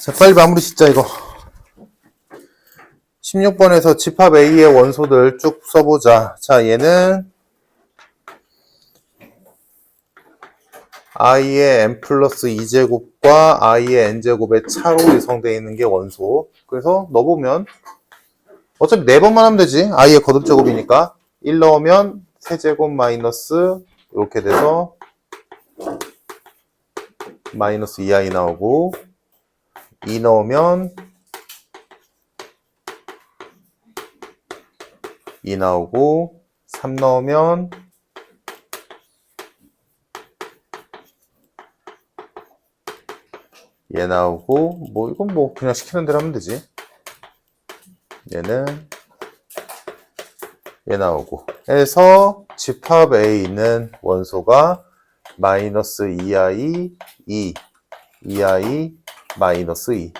자, 빨리 마무리 짓자, 이거. 16번에서 집합 A의 원소들 쭉 써보자. 자, 얘는 i의 n 플러스 2제곱과 i의 n제곱의 차로 구성되어 있는 게 원소. 그래서 넣어보면 어차피 4번만 하면 되지. i의 거듭제곱이니까 1 넣으면 세제곱 마이너스 이렇게 돼서 마이너스 2i 나오고 2 넣으면 2 나오고 3 넣으면 얘 나오고 뭐 이건 뭐 그냥 시키는 대로 하면 되지. 얘는 얘 나오고 해서 집합 A는 원소가 마이너스 2i 2i 마이너스 2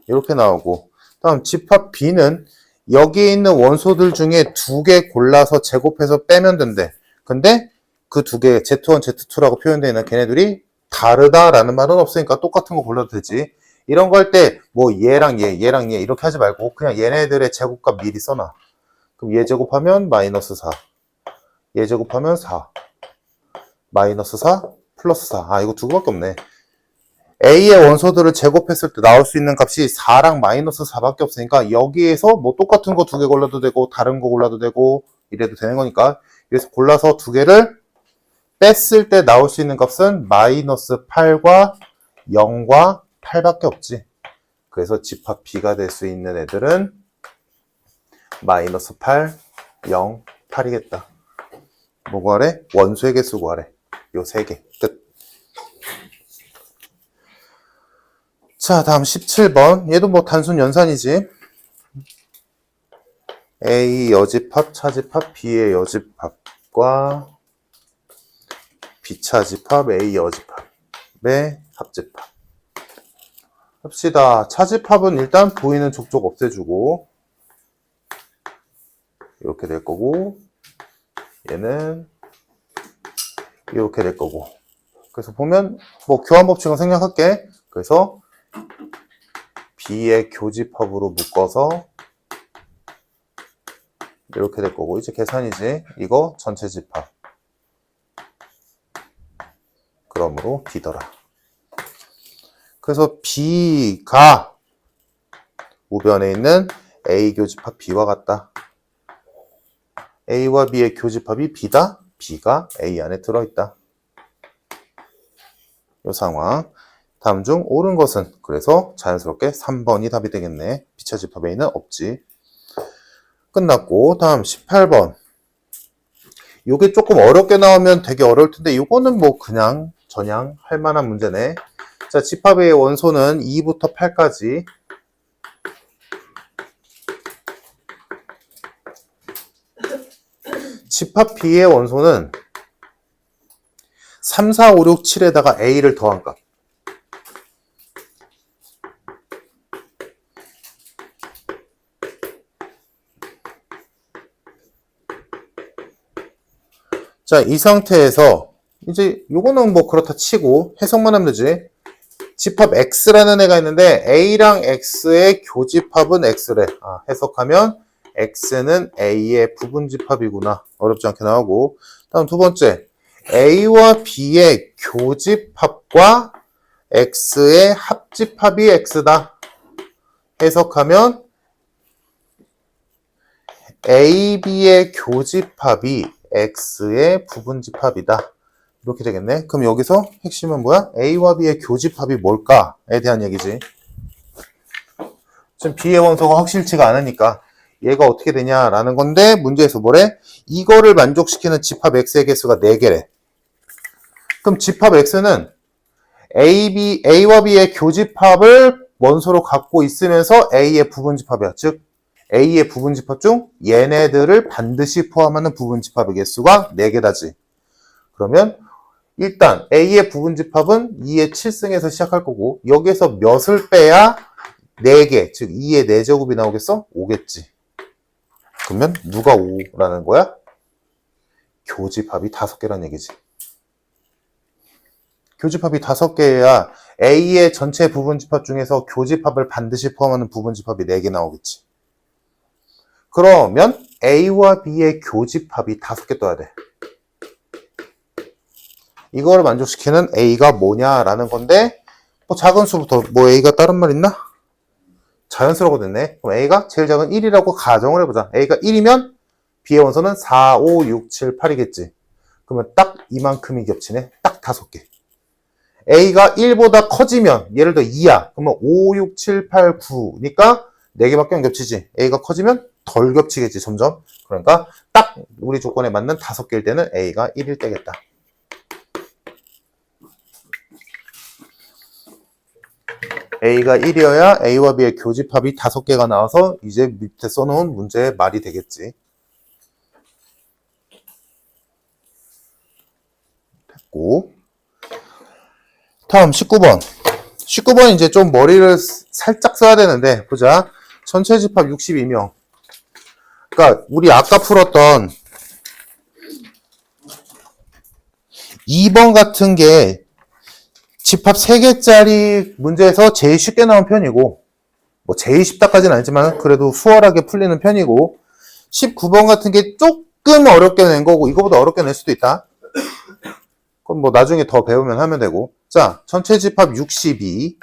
이렇게 나오고 다음 집합 B는 여기에 있는 원소들 중에 2개 골라서 제곱해서 빼면 된대. 근데 그 2개 Z1, Z2라고 표현되어 있는 걔네들이 다르다라는 말은 없으니까 똑같은 거 골라도 되지. 이런 거 할 때 뭐 얘랑 얘랑 얘 이렇게 하지 말고 그냥 얘네들의 제곱값 미리 써놔. 그럼 얘 제곱하면 마이너스 4, 얘 제곱하면 4, 마이너스 4, 플러스 4. 아 이거 2개밖에 없네. A의 원소들을 제곱했을 때 나올 수 있는 값이 4랑 마이너스 4밖에 없으니까 여기에서 뭐 똑같은 거 2개 골라도 되고 다른 거 골라도 되고 이래도 되는 거니까 여기서 골라서 2개를 뺐을 때 나올 수 있는 값은 마이너스 8과 0과 8밖에 없지. 그래서 집합 B가 될 수 있는 애들은 마이너스 8, 0, 8이겠다. 뭐 구하래? 원소의 개수 구하래. 요 3개. 끝. 자, 다음 17번. 얘도 뭐 단순 연산이지. A 여집합, 차집합, B의 여집합과 B차집합, A 여집합의 합집합. 합시다. 차집합은 일단 보이는 족족 없애주고 이렇게 될 거고 얘는 이렇게 될 거고 그래서 보면 뭐 교환 법칙은 생략할게. 그래서 B의 교집합으로 묶어서 이렇게 될 거고 이제 계산이지. 이거 전체 집합. 그러므로 B더라. 그래서 B가 우변에 있는 A 교집합 B와 같다. A와 B의 교집합이 B다. B가 A 안에 들어있다. 이 상황. 다음 중 옳은 것은 그래서 자연스럽게 3번이 답이 되겠네. B차집합 A는 없지. 끝났고 다음 18번. 요게 조금 어렵게 나오면 되게 어려울 텐데 요거는 뭐 그냥 전향 할 만한 문제네. 자, 집합 A의 원소는 2부터 8까지. 집합 B의 원소는 3, 4, 5, 6, 7에다가 A를 더한 값. 자, 이 상태에서 이제 요거는 뭐 그렇다 치고 해석만 하면 되지. 집합 X라는 애가 있는데 A랑 X의 교집합은 X래. 아, 해석하면 X는 A의 부분집합이구나. 어렵지 않게 나오고. 다음 두 번째. A와 B의 교집합과 X의 합집합이 X다. 해석하면 A, B의 교집합이 X의 부분집합이다. 이렇게 되겠네. 그럼 여기서 핵심은 뭐야? A와 B의 교집합이 뭘까에 대한 얘기지. 지금 B의 원소가 확실치가 않으니까 얘가 어떻게 되냐라는 건데 문제에서 뭐래? 이거를 만족시키는 집합 X의 개수가 4개래. 그럼 집합 X는 A와 B의 교집합을 원소로 갖고 있으면서 A의 부분집합이야. 즉 A의 부분집합 중 얘네들을 반드시 포함하는 부분집합의 개수가 4개다지. 그러면 일단 A의 부분집합은 2의 7승에서 시작할 거고 여기에서 몇을 빼야 4개, 즉 2의 4제곱이 나오겠어? 5겠지. 그러면 누가 5라는 거야? 교집합이 5개란 얘기지. 교집합이 5개여야 A의 전체 부분집합 중에서 교집합을 반드시 포함하는 부분집합이 4개 나오겠지. 그러면 A와 B의 교집합이 5개 떠야 돼. 이거를 만족시키는 A가 뭐냐라는 건데, 뭐 작은 수부터 뭐 A가 다른 말 있나? 자연스러워 됐네. 그럼 A가 제일 작은 1이라고 가정을 해보자. A가 1이면 B의 원소는 4, 5, 6, 7, 8이겠지. 그러면 딱 이만큼이 겹치네. 딱 5개. A가 1보다 커지면 예를 들어 2야. 그러면 5, 6, 7, 8, 9니까 4개밖에 안 겹치지. A가 커지면 덜 겹치겠지 점점. 그러니까 딱 우리 조건에 맞는 5개일 때는 A가 1일 때겠다. A가 1이어야 A와 B의 교집합이 5개가 나와서 이제 밑에 써놓은 문제의 말이 되겠지. 됐고. 다음 19번. 19번 이제 좀 머리를 살짝 써야 되는데, 보자. 전체 집합 62명. 그러니까 우리 아까 풀었던 2번 같은 게 집합 3개짜리 문제에서 제일 쉽게 나온 편이고, 뭐 제일 쉽다까지는 아니지만 그래도 수월하게 풀리는 편이고, 19번 같은 게 조금 어렵게 낸 거고 이거보다 어렵게 낼 수도 있다. 그럼 뭐 나중에 더 배우면 하면 되고. 자, 전체 집합 62,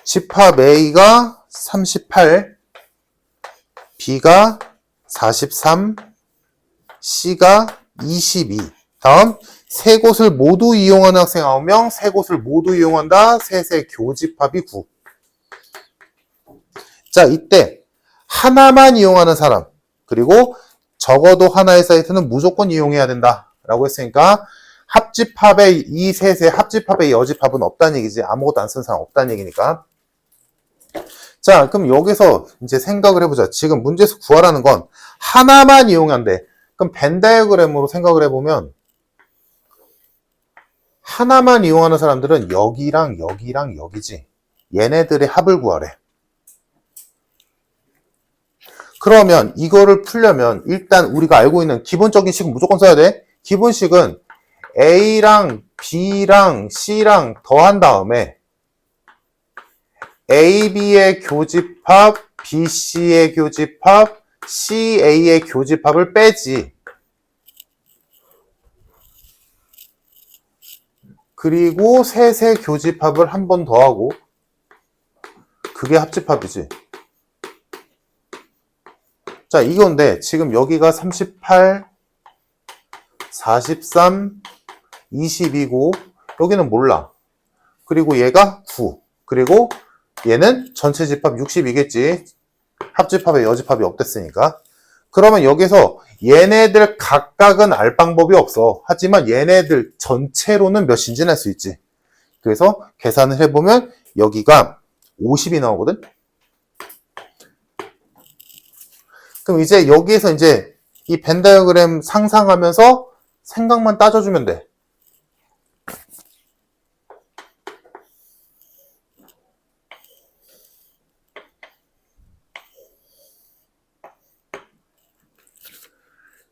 집합 A가 38, B가 43, C가 22. 다음 세 곳을 모두 이용하는 학생 9명, 세 곳을 모두 이용한다. 셋의 교집합이 9. 자, 이때 하나만 이용하는 사람, 그리고 적어도 하나의 사이트는 무조건 이용해야 된다 라고 했으니까 합집합의 이 셋의 합집합의 여집합은 없다는 얘기지. 아무것도 안 쓴 사람 없다는 얘기니까. 자, 그럼 여기서 이제 생각을 해보자. 지금 문제에서 구하라는 건 하나만 이용한대. 그럼 벤 다이어그램으로 생각을 해보면 하나만 이용하는 사람들은 여기랑 여기랑 여기지. 얘네들의 합을 구하래. 그러면 이거를 풀려면 일단 우리가 알고 있는 기본적인 식은 무조건 써야 돼. 기본식은 A랑 B랑 C랑 더한 다음에 AB의 교집합, BC의 교집합, CA의 교집합을 빼지. 그리고 셋의 교집합을 한 번 더 하고 그게 합집합이지. 자, 이건데 지금 여기가 38, 43, 22고 여기는 몰라. 그리고 얘가 9. 그리고 얘는 전체 집합 60이겠지. 합집합에 여집합이 없댔으니까. 그러면 여기서 얘네들 각각은 알 방법이 없어. 하지만 얘네들 전체로는 몇인지는 알 수 있지. 그래서 계산을 해보면 여기가 50이 나오거든. 그럼 이제 여기에서 이제 이 벤 다이어그램 상상하면서 생각만 따져주면 돼.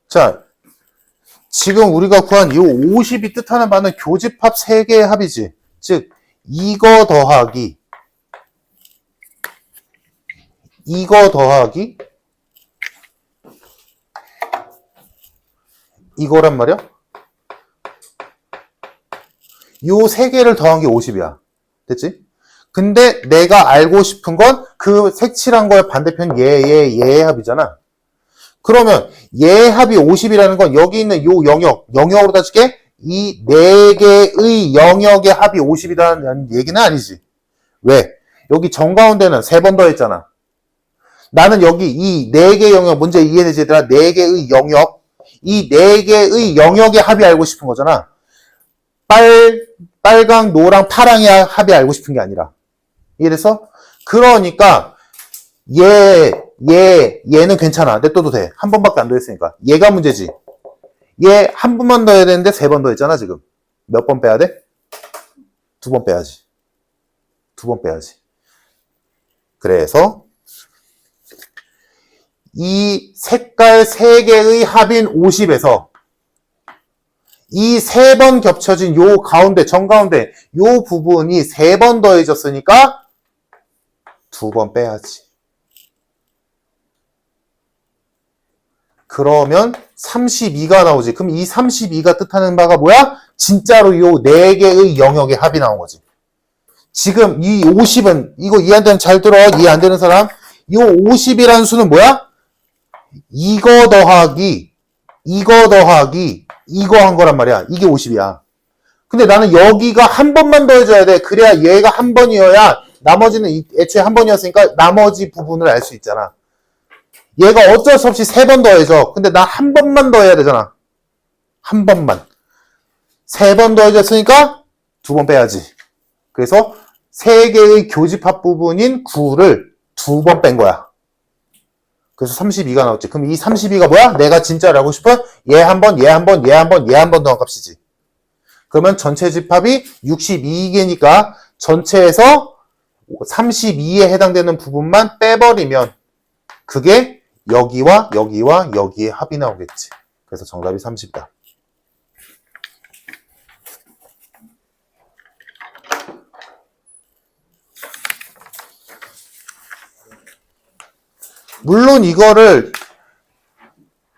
자, 지금 우리가 구한 이 50이 뜻하는 바는 교집합 3개의 합이지. 즉, 이거 더하기, 이거 더하기, 이거란 말이야? 요 3개를 더한 게 50이야. 됐지? 근데 내가 알고 싶은 건 그 색칠한 거의 반대편 얘의 합이잖아. 그러면 얘 합이 50이라는 건 여기 있는 요 영역으로 따질게 이 4개의 영역의 합이 50이라는 얘기는 아니지. 왜? 여기 정가운데는 3번 더했잖아. 나는 여기 이 4개 영역, 문제 이해되지 얘들아? 4개의 영역, 이 4개의 영역의 합이 알고 싶은 거잖아. 빨강, 노랑, 파랑의 합이 알고 싶은 게 아니라. 이해됐어? 그러니까 얘는 괜찮아. 냅둬도 돼. 한 번밖에 안 더했으니까. 얘가 문제지. 얘 한 번만 더 해야 되는데 3번 더 했잖아, 지금. 몇 번 빼야 돼? 2번 빼야지. 2번 빼야지. 그래서 이 색깔 3개의 합인 50에서 이 3번 겹쳐진 요 가운데, 정가운데 요 부분이 3번 더해졌으니까 2번 빼야지. 그러면 32가 나오지. 그럼 이 32가 뜻하는 바가 뭐야? 진짜로 요 4개의 영역의 합이 나온 거지. 지금 이 50은, 이거 이해 안 되는 잘 들어. 이해 안 되는 사람. 이 50이라는 수는 뭐야? 이거 더하기, 이거 한 거란 말이야. 이게 50이야. 근데 나는 여기가 한 번만 더해줘야 돼. 그래야 얘가 한 번이어야 나머지는 애초에 한 번이었으니까 나머지 부분을 알 수 있잖아. 얘가 어쩔 수 없이 3번 더해져. 근데 나 한 번만 더해야 되잖아. 한 번만. 3번 더해졌으니까 2번 빼야지. 그래서 3개의 교집합 부분인 9를 2번 뺀 거야. 그래서 32가 나왔지. 그럼 이 32가 뭐야? 내가 진짜로 하고 싶은 얘 한 번, 얘 한 번, 얘 한 번, 얘 한 번 더한 값이지. 그러면 전체 집합이 62개니까 전체에서 32에 해당되는 부분만 빼버리면 그게 여기와 여기와 여기의 합이 나오겠지. 그래서 정답이 30이다. 물론 이거를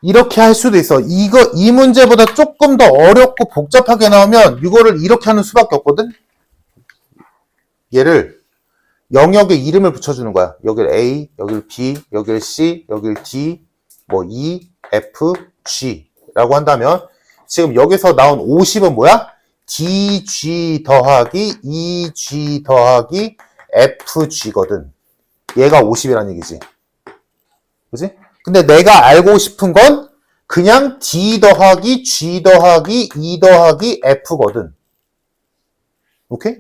이렇게 할 수도 있어. 이 문제보다 조금 더 어렵고 복잡하게 나오면 이거를 이렇게 하는 수밖에 없거든. 얘를 영역에 이름을 붙여주는 거야. 여길 A, 여길 B, 여길 C, 여길 D, 뭐 E, F, G라고 한다면 지금 여기서 나온 50은 뭐야? DG 더하기 EG 더하기 FG거든. 얘가 50이란 얘기지. 그치? 근데 내가 알고 싶은 건 그냥 D 더하기 G 더하기 E 더하기 F거든. 오케이?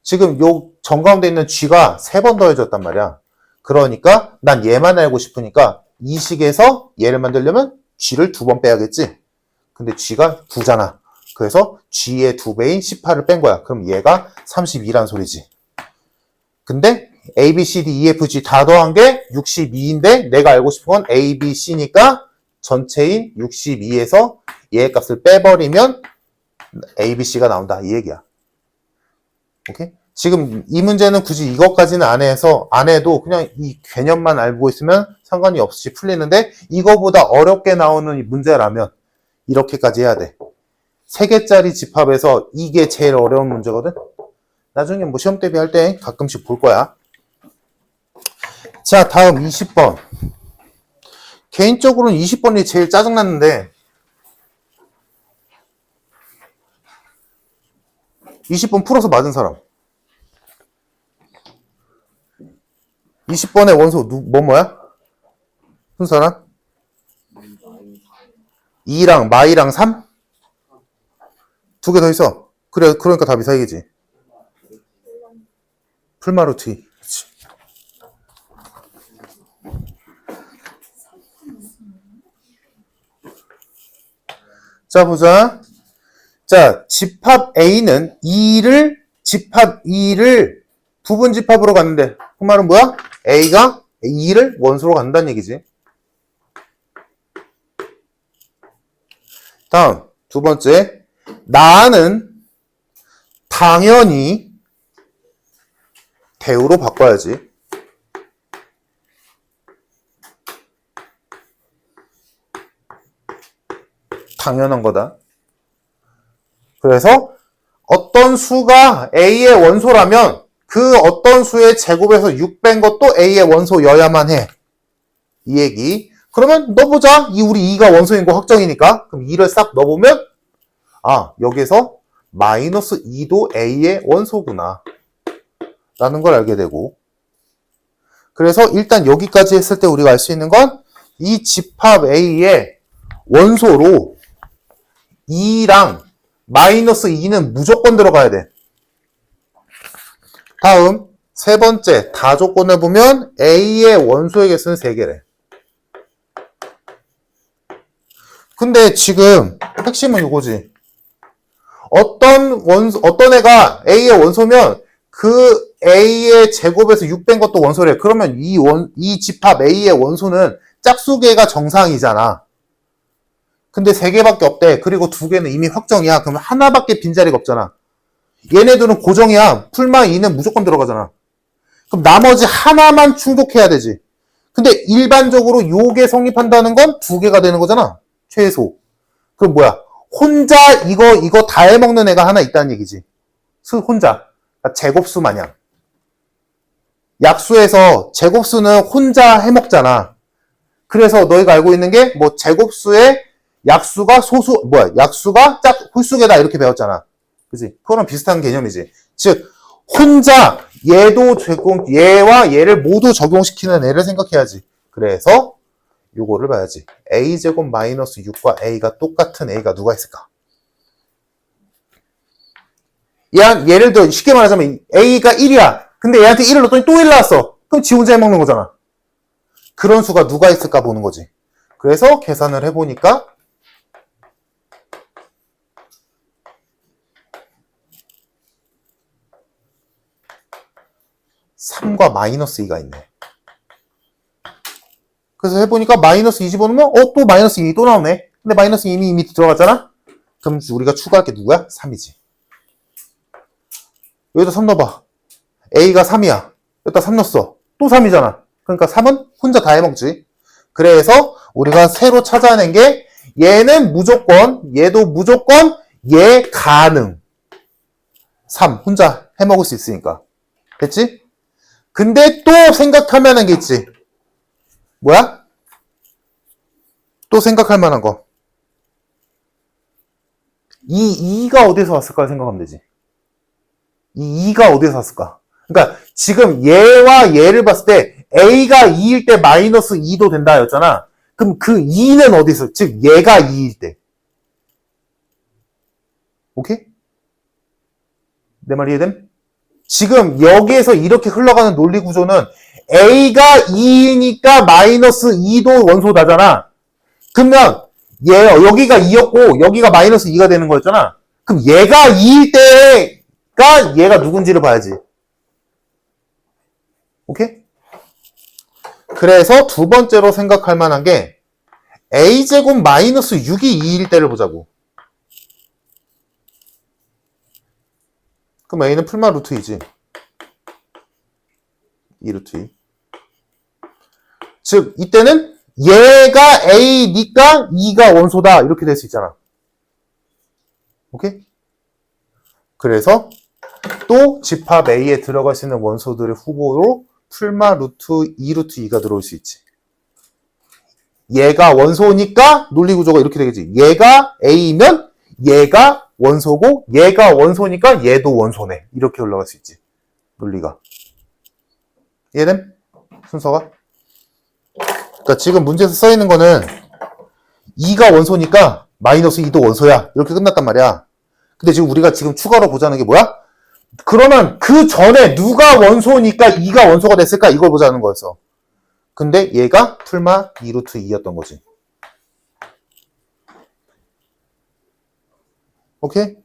지금 요 정가운데 있는 G가 3번 더해졌단 말이야. 그러니까 난 얘만 알고 싶으니까 이 식에서 얘를 만들려면 G를 2번 빼야겠지. 근데 G가 9잖아. 그래서 G의 2배인 18을 뺀 거야. 그럼 얘가 32란 소리지. 근데 A, B, C, D, E, F, G 다 더한 게 62인데 내가 알고 싶은 건 A, B, C니까 전체인 62에서 얘의 값을 빼버리면 A, B, C가 나온다. 이 얘기야. 오케이? 지금 이 문제는 굳이 이것까지는 안 해도 그냥 이 개념만 알고 있으면 상관이 없이 풀리는데 이거보다 어렵게 나오는 이 문제라면 이렇게까지 해야 돼. 3개짜리 집합에서 이게 제일 어려운 문제거든? 나중에 뭐 시험 대비할 때 가끔씩 볼 거야. 자, 다음 20번. 개인적으로는 20번이 제일 짜증났는데 20번 풀어서 맞은 사람. 20번의 원소 뭐야? 순서랑 2랑 마이랑 3? 2개 더 있어. 그래, 그러니까 답이 4개지. 풀마루 T. 그치. 자, 보자. 자, 집합 A는 집합 2를 부분 집합으로 갔는데, 그 말은 뭐야? A가 2를 원소로 간다는 얘기지. 다음, 두 번째. 나는 당연히 대우로 바꿔야지. 당연한 거다. 그래서 어떤 수가 A의 원소라면 그 어떤 수의 제곱에서 6 뺀 것도 A의 원소여야만 해. 이 얘기. 그러면 넣어보자. 우리 2가 원소인 거 확정이니까. 그럼 2를 싹 넣어보면 여기서 마이너스 2도 A의 원소구나. 라는 걸 알게 되고. 그래서 일단 여기까지 했을 때 우리가 알 수 있는 건 이 집합 A의 원소로 2랑 마이너스 2는 무조건 들어가야 돼. 다음 세 번째 다 조건을 보면 A의 원소의 개수는 3개래. 근데 지금 핵심은 이거지. 어떤 애가 A의 원소면 그 A의 제곱에서 6 뺀 것도 원소래. 그러면 이 집합 A의 원소는 짝수계가 정상이잖아. 근데 3개밖에 없대. 그리고 2개는 이미 확정이야. 그러면 하나밖에 빈자리가 없잖아. 얘네들은 고정이야. 풀마 2는 무조건 들어가잖아. 그럼 나머지 하나만 충족해야 되지. 근데 일반적으로 요게 성립한다는 건 2개가 되는 거잖아. 최소. 그럼 뭐야? 혼자 이거 다 해먹는 애가 하나 있다는 얘기지. 혼자. 그러니까 제곱수 마냥. 약수에서 제곱수는 혼자 해먹잖아. 그래서 너희가 알고 있는 게 뭐 제곱수의 약수가 약수가 홀수계다 이렇게 배웠잖아. 그치? 그거랑 비슷한 개념이지. 즉 혼자 얘와 얘를 모두 적용시키는 애를 생각해야지. 그래서 요거를 봐야지. a제곱 마이너스 6과 a가 똑같은 a가 누가 있을까? 예를 들어 쉽게 말하자면 a가 1이야. 근데 얘한테 1을 넣었더니 또 1 나왔어. 그럼 지 혼자 해먹는 거잖아. 그런 수가 누가 있을까 보는 거지. 그래서 계산을 해보니까 3과 마이너스 2가 있네. 그래서 해보니까 마이너스 2 집어넣으면 또 마이너스 2또 나오네. 근데 마이너스 2이 이미 들어갔잖아. 그럼 우리가 추가할 게 누구야? 3이지. 여기다 3 넣어봐. a가 3이야. 여기다 3 넣었어. 또 3이잖아. 그러니까 3은 혼자 다 해먹지. 그래서 우리가 새로 찾아낸 게 얘는 무조건, 얘도 무조건, 얘 가능. 3 혼자 해먹을 수 있으니까. 됐지? 근데 또 생각할 만한 게 있지. 뭐야? 또 생각할 만한 거. 이 2가 어디서 왔을까 생각하면 되지. 이 2가 어디서 왔을까? 그러니까 지금 얘와 얘를 봤을 때 a가 2일 때 마이너스 2도 된다 였잖아. 그럼 그 2는 어디서? 즉 얘가 2일 때. 오케이? 내 말 이해됨? 지금 여기에서 이렇게 흘러가는 논리 구조는 a가 2이니까 마이너스 2도 원소다잖아. 그러면 여기가 2였고 여기가 마이너스 2가 되는 거였잖아. 그럼 얘가 2일 때가 얘가 누군지를 봐야지. 오케이? 그래서 두 번째로 생각할 만한 게 a제곱 마이너스 6이 2일 때를 보자고. 그럼 a는 풀마 루트 2지. 2 루트 2. 즉 이때는 얘가 a니까 2가 원소다 이렇게 될 수 있잖아. 오케이? 그래서 또 집합 a에 들어갈 수 있는 원소들의 후보로 풀마 루트 2 루트 2가 들어올 수 있지. 얘가 원소니까 논리 구조가 이렇게 되겠지. 얘가 a면 얘가 원소고 얘가 원소니까 얘도 원소네. 이렇게 올라갈 수 있지. 논리가. 이해됨? 순서가? 그러니까 지금 문제에서 써 있는 거는 2가 원소니까 마이너스 2도 원소야. 이렇게 끝났단 말이야. 근데 지금 우리가 지금 추가로 보자는 게 뭐야? 그러면 그 전에 누가 원소니까 2가 원소가 됐을까? 이걸 보자는 거였어. 근데 얘가 풀마 2 루트 2였던 거지. 오케이?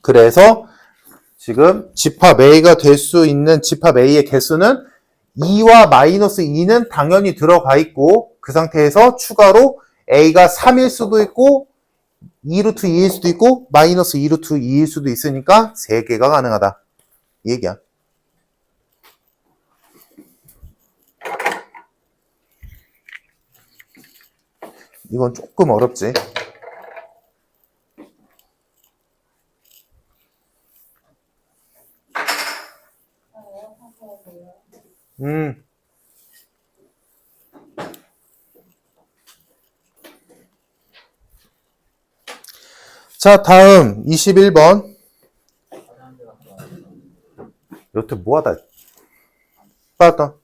그래서 지금 집합 A가 될 수 있는 집합 A의 개수는 2와 마이너스 2는 당연히 들어가 있고 그 상태에서 추가로 A가 3일 수도 있고 2 루트 2일 수도 있고 마이너스 2 루트 2일 수도 있으니까 3개가 가능하다. 이 얘기야. 이건 조금 어렵지. 자, 다음 21번. 여태 뭐하다. 빠졌다.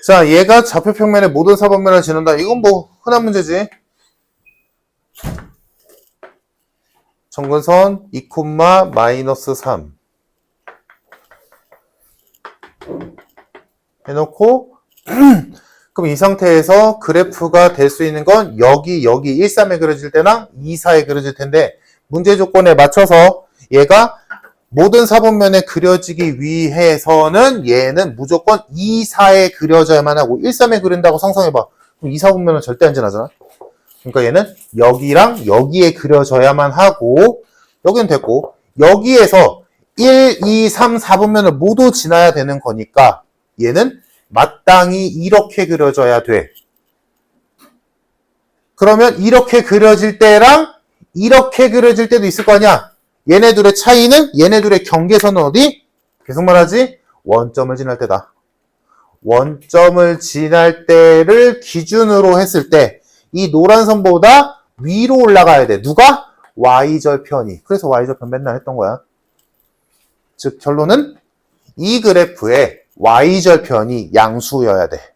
자, 얘가 좌표 평면의 모든 사분면을 지른다. 이건 뭐 흔한 문제지. 정근선 2, 마이너스 3 해놓고 그럼 이 상태에서 그래프가 될 수 있는 건 여기 1, 3에 그려질 때랑 2, 4에 그려질 텐데 문제 조건에 맞춰서 얘가 모든 사분면에 그려지기 위해서는 얘는 무조건 2, 4에 그려져야만 하고 1, 3에 그린다고 상상해봐. 그럼 2, 4분면은 절대 안 지나잖아. 그러니까 얘는 여기랑 여기에 그려져야만 하고 여기는 됐고 여기에서 1, 2, 3, 4분면을 모두 지나야 되는 거니까 얘는 마땅히 이렇게 그려져야 돼. 그러면 이렇게 그려질 때랑 이렇게 그려질 때도 있을 거 아니야. 얘네들의 차이는 얘네들의 경계선은 어디? 계속 말하지? 원점을 지날 때다. 원점을 지날 때를 기준으로 했을 때 이 노란 선보다 위로 올라가야 돼. 누가? Y절편이. 그래서 Y절편 맨날 했던 거야. 즉 결론은 이 그래프에 Y절편이 양수여야 돼.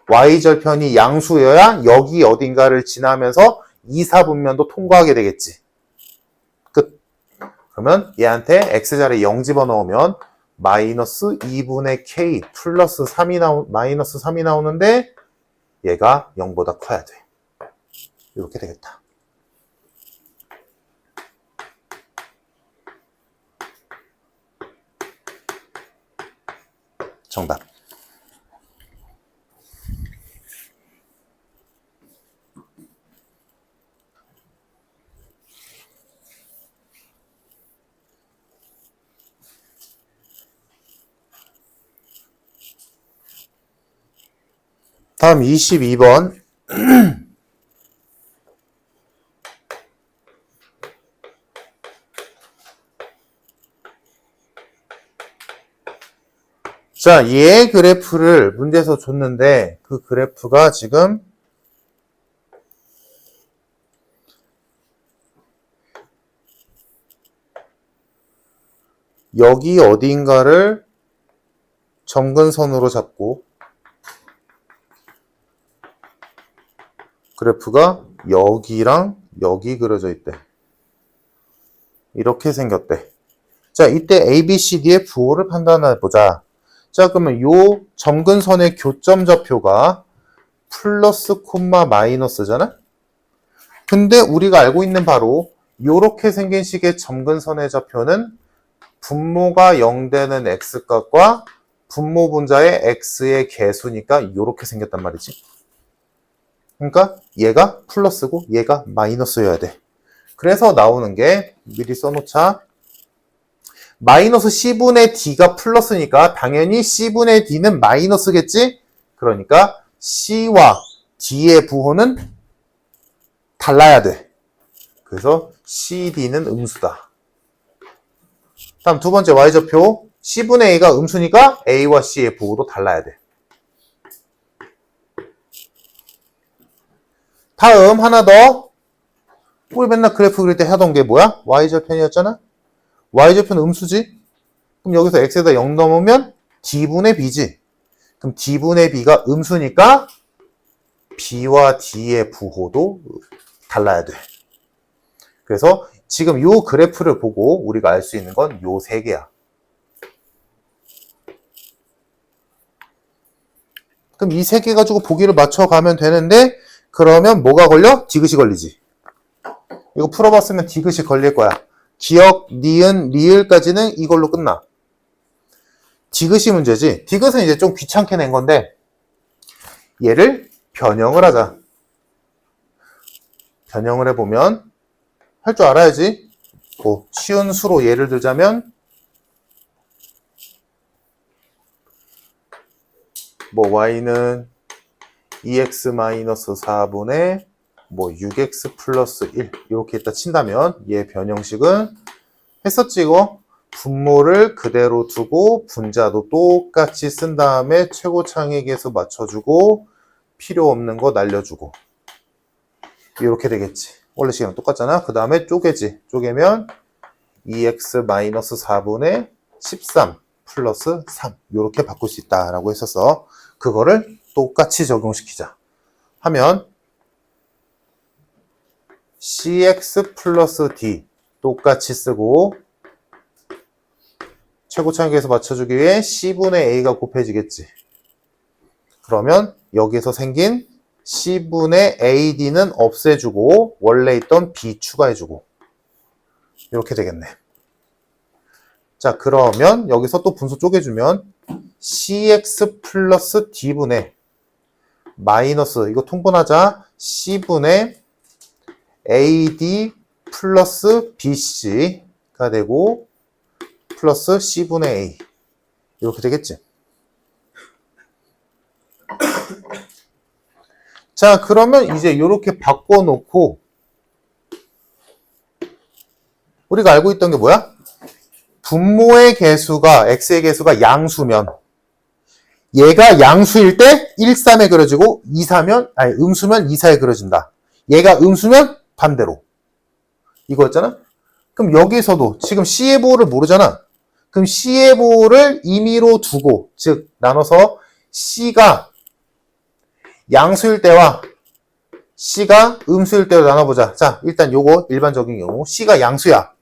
Y절편이 양수여야 여기 어딘가를 지나면서 2, 4분면도 통과하게 되겠지. 끝. 그러면 얘한테 X자리에 0 집어넣으면 마이너스 2분의 K 플러스 3이 마이너스 3이 나오는데 얘가 0보다 커야 돼. 이렇게 되겠다. 정답. 다음 22번. 자, 얘 그래프를 문제에서 줬는데 그 그래프가 지금 여기 어딘가를 점근선으로 잡고 그래프가 여기랑 여기 그려져 있대. 이렇게 생겼대. 자, 이때 ABCD의 부호를 판단해 보자. 자, 그러면 요 점근선의 교점 좌표가 플러스 콤마 마이너스잖아? 근데 우리가 알고 있는 바로 요렇게 생긴 식의 점근선의 좌표는 분모가 0 되는 x값과 분모 분자의 x의 개수니까 요렇게 생겼단 말이지. 그러니까 얘가 플러스고 얘가 마이너스여야 돼. 그래서 나오는 게 미리 써놓자. 마이너스 C분의 D가 플러스니까 당연히 C분의 D는 마이너스겠지? 그러니까 C와 D의 부호는 달라야 돼. 그래서 CD는 음수다. 다음 두 번째 Y좌표. C분의 A가 음수니까 A와 C의 부호도 달라야 돼. 다음 하나 더. 우리 맨날 그래프 그릴 때 하던 게 뭐야? Y절편이었잖아? Y절편 음수지? 그럼 여기서 X에다 0 넣으면 D분의 B지. 그럼 D분의 B가 음수니까 B와 D의 부호도 달라야 돼. 그래서 지금 요 그래프를 보고 우리가 알 수 있는 건 요 세 개야. 그럼 이 세 개 가지고 보기를 맞춰가면 되는데 그러면 뭐가 걸려? 디귿이 걸리지. 이거 풀어봤으면 디귿이 걸릴 거야. 기역, 니은, 리을까지는 이걸로 끝나. 디귿이 문제지. 디귿은 이제 좀 귀찮게 낸 건데 얘를 변형을 하자. 변형을 해보면 할 줄 알아야지. 뭐 쉬운 수로 예를 들자면 뭐 y는 2x-4분의 뭐 6x 플러스 1 이렇게 있다 친다면 얘 변형식은 했었지 이거. 분모를 그대로 두고 분자도 똑같이 쓴 다음에 최고창의 계수 맞춰주고 필요 없는 거 날려주고 이렇게 되겠지. 원래 식이랑 똑같잖아. 그 다음에 쪼개지. 쪼개면 2x-4분의 13 플러스 3 이렇게 바꿀 수 있다라고 했었어. 그거를 똑같이 적용시키자. 하면 cx 플러스 d 똑같이 쓰고 최고차항계에서 맞춰주기 위해 c분의 a가 곱해지겠지. 그러면 여기서 생긴 C분의 AD는 없애주고 원래 있던 B 추가해주고 이렇게 되겠네. 자, 그러면 여기서 또 분수 쪼개주면 CX 플러스 D분의 마이너스 이거 통분하자 C분의 AD 플러스 BC가 되고 플러스 C분의 A 이렇게 되겠지. 자, 그러면 이제 이렇게 바꿔놓고 우리가 알고 있던 게 뭐야? 분모의 개수가 x의 개수가 양수면 얘가 양수일 때 1, 3에 그려지고 2, 4면 아니 음수면 2, 4에 그려진다. 얘가 음수면 반대로 이거였잖아? 그럼 여기서도 지금 C의 부호를 모르잖아. 그럼 C의 부호를 임의로 두고 즉 나눠서 C가 양수일 때와 C가 음수일 때로 나눠보자. 자, 일단 요거 일반적인 경우 C가 양수야.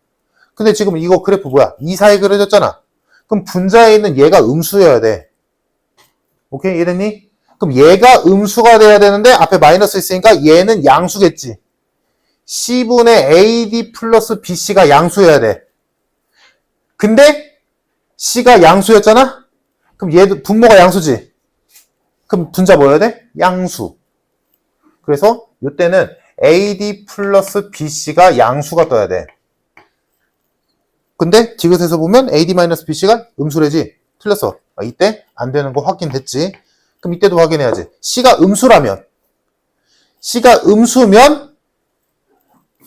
근데 지금 이거 그래프 뭐야? 2, 4에 그려졌잖아. 그럼 분자에 있는 얘가 음수여야 돼. 오케이? 이해됐니? 그럼 얘가 음수가 돼야 되는데 앞에 마이너스 있으니까 얘는 양수겠지. C분의 AD 플러스 BC가 양수여야 돼. 근데 C가 양수였잖아? 그럼 얘도 분모가 양수지. 그럼 분자 뭐여야 돼? 양수. 그래서 이때는 AD 플러스 BC가 양수가 떠야 돼. 근데 디귿에서 보면 AD-BC가 음수래지. 틀렸어. 이때 안 되는 거 확인됐지. 그럼 이때도 확인해야지. C가 음수라면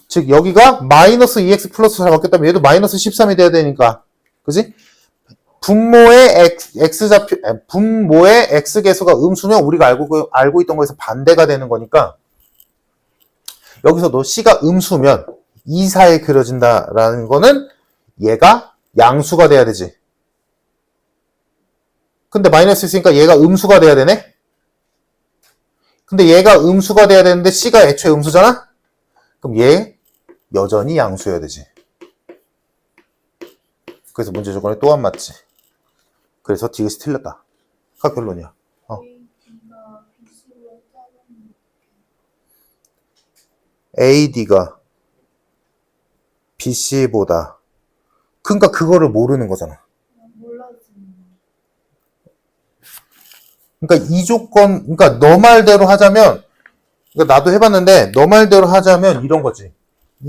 즉 여기가 마이너스 2x 플러스 4로 바뀌었다면 얘도 마이너스 13이 돼야 되니까 그지? 분모의 x 개수가 음수면 우리가 알고 있던 거에서 반대가 되는 거니까 여기서도 C가 음수면 2, 4에 그려진다라는 거는 얘가 양수가 돼야 되지. 근데 마이너스 있으니까 얘가 음수가 돼야 되네? 근데 얘가 음수가 돼야 되는데 C가 애초에 음수잖아? 그럼 얘 여전히 양수여야 되지. 그래서 문제 조건에 또 안 맞지. 그래서 디귿이 틀렸다. 가 결론이야. AD가 BC보다 그러니까 그거를 모르는 거잖아. 그러니까 이 조건, 그러니까 너 말대로 하자면, 그러니까 나도 해봤는데 너 말대로 하자면 이런 거지.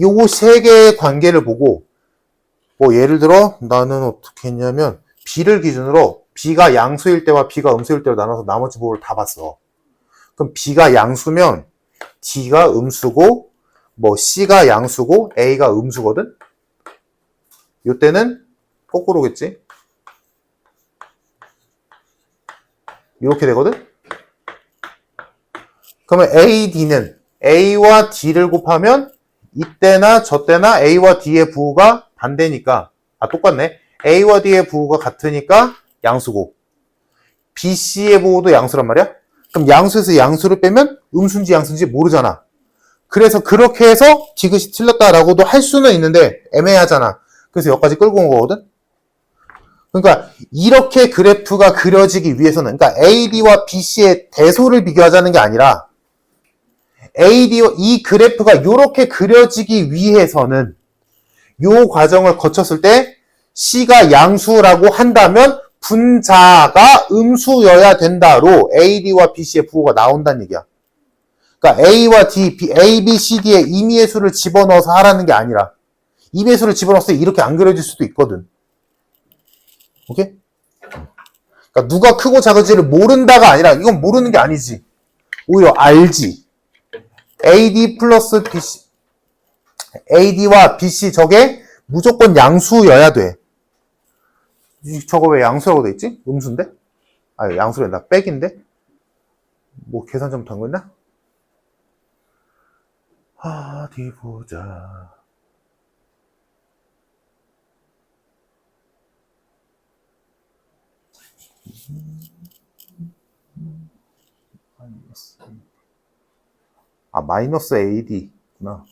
요 세 개의 관계를 보고, 뭐 예를 들어 나는 어떻게 했냐면 B를 기준으로 B가 양수일 때와 B가 음수일 때로 나눠서 나머지 부호를 다 봤어. 그럼 B가 양수면 D가 음수고, 뭐 C가 양수고 A가 음수거든. 요때는 거꾸로겠지. 이렇게 되거든? 그러면 AD는 A와 D를 곱하면 이때나 저때나 A와 D의 부호가 반대니까 똑같네. A와 D의 부호가 같으니까 양수고 BC의 부호도 양수란 말이야? 그럼 양수에서 양수를 빼면 음수인지 양수인지 모르잖아. 그래서 그렇게 해서 디귿이 틀렸다라고도 할 수는 있는데 애매하잖아. 그래서 여기까지 끌고 온 거거든? 그러니까 이렇게 그래프가 그려지기 위해서는 그러니까 AD와 BC의 대소를 비교하자는 게 아니라 이 그래프가 이렇게 그려지기 위해서는 이 과정을 거쳤을 때 C가 양수라고 한다면 분자가 음수여야 된다로 AD와 BC의 부호가 나온다는 얘기야. 그러니까 A와 D, A, B, C, D의 임의의 수를 집어넣어서 하라는 게 아니라 임의의 수를 집어넣었을 때 이렇게 안 그려질 수도 있거든. 오케이? 그러니까 누가 크고 작은지를 모른다가 아니라 이건 모르는 게 아니지. 오히려 알지. AD 플러스 BC, AD와 BC 저게 무조건 양수여야 돼. 저거 왜 양수라고 돼 있지? 음수인데? 양수란다. 백인데? 뭐 계산 좀 당근나? 어디 보자. 마이너스 AD구나.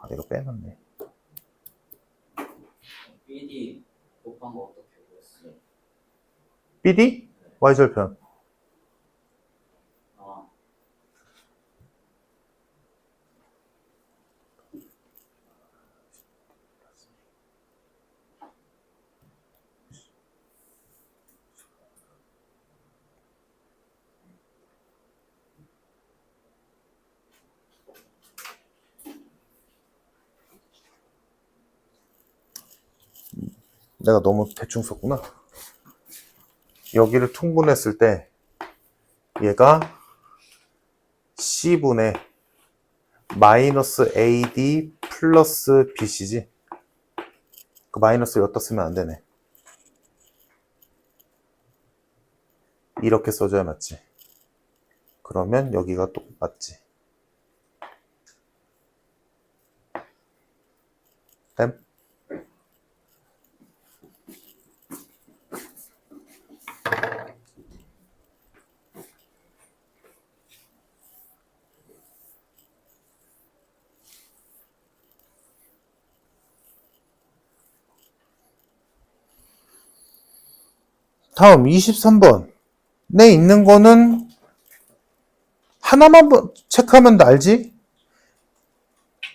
내가 빼놨네. BD 곱한 거 어떻게 구했어요? BD? Y절편. 내가 너무 대충 썼구나. 여기를 통분했을 때 얘가 C분의 마이너스 AD 플러스 BC지. 그 마이너스 여기다 쓰면 안 되네. 이렇게 써줘야 맞지. 그러면 여기가 또 맞지. 됨? 다음 23번. 내 있는 거는 하나만 체크하면 알지?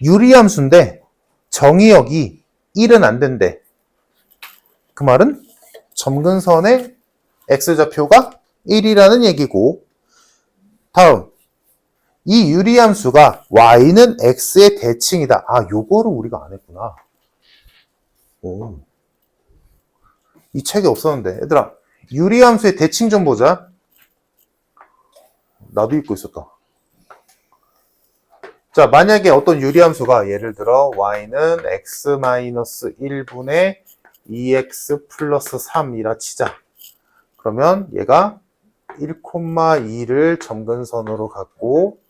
유리함수인데 정의역이 1은 안 된대. 그 말은 점근선의 x좌표가 1이라는 얘기고, 다음 이 유리함수가 y는 x의 대칭이다. 아, 요거를 우리가 안 했구나. 오. 이 책에 없었는데. 얘들아, 유리함수의 대칭 좀 보자. 나도 읽고 있었다. 자, 만약에 어떤 유리함수가 예를 들어 y는 x-1분의 2x 플러스 3이라 치자. 그러면 얘가 1,2를 점근선으로 갖고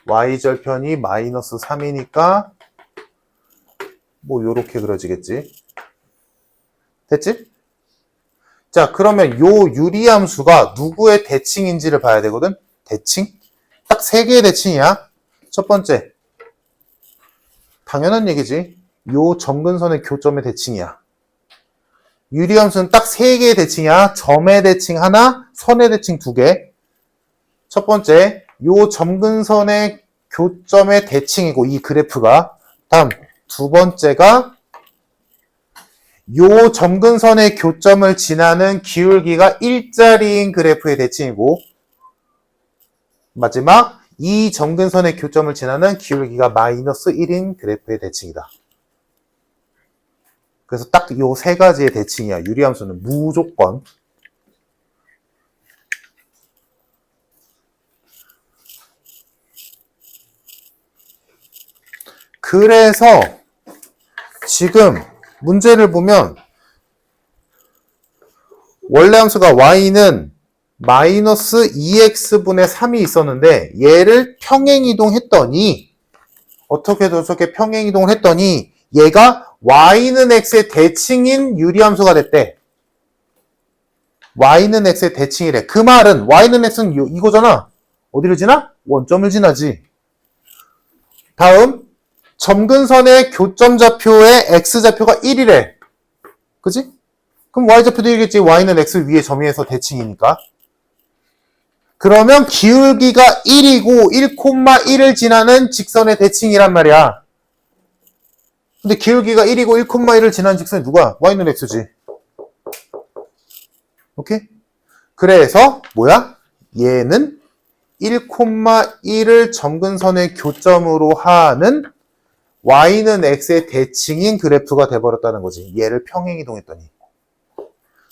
y절편이 마이너스 3이니까 뭐 요렇게 그려지겠지. 됐지? 자, 그러면 요 유리함수가 누구의 대칭인지를 봐야 되거든. 대칭? 딱 3개의 대칭이야. 첫 번째, 당연한 얘기지. 요 점근선의 교점의 대칭이야. 유리함수는 딱 3개의 대칭이야. 점의 대칭 하나, 선의 대칭 2개. 첫 번째, 요 점근선의 교점의 대칭이고, 이 그래프가. 다음, 두 번째가 요 점근선의 교점을 지나는 기울기가 1짜리인 그래프의 대칭이고, 마지막, 이 점근선의 교점을 지나는 기울기가 마이너스 1인 그래프의 대칭이다. 그래서 딱 요 3가지의 대칭이야. 유리함수는 무조건. 그래서 지금 문제를 보면 원래 함수가 y는 마이너스 2x분의 3이 있었는데 얘를 평행이동했더니 어떻게 평행이동을 했더니 얘가 y는 x의 대칭인 유리함수가 됐대. y는 x의 대칭이래. 그 말은 y는 x는 이거잖아. 어디를 지나? 원점을 지나지. 다음 점근선의 교점좌표의 x좌표가 1이래. 그지? 그럼 y좌표도 1이겠지. y는 x 위에 점위에서 대칭이니까. 그러면 기울기가 1이고 1,1을 지나는 직선의 대칭이란 말이야. 근데 기울기가 1이고 1,1을 지나는 직선이 누가? y는 x지. 오케이? 그래서 뭐야? 얘는 1,1을 점근선의 교점으로 하는 y는 x의 대칭인 그래프가 돼버렸다는 거지. 얘를 평행이동했더니.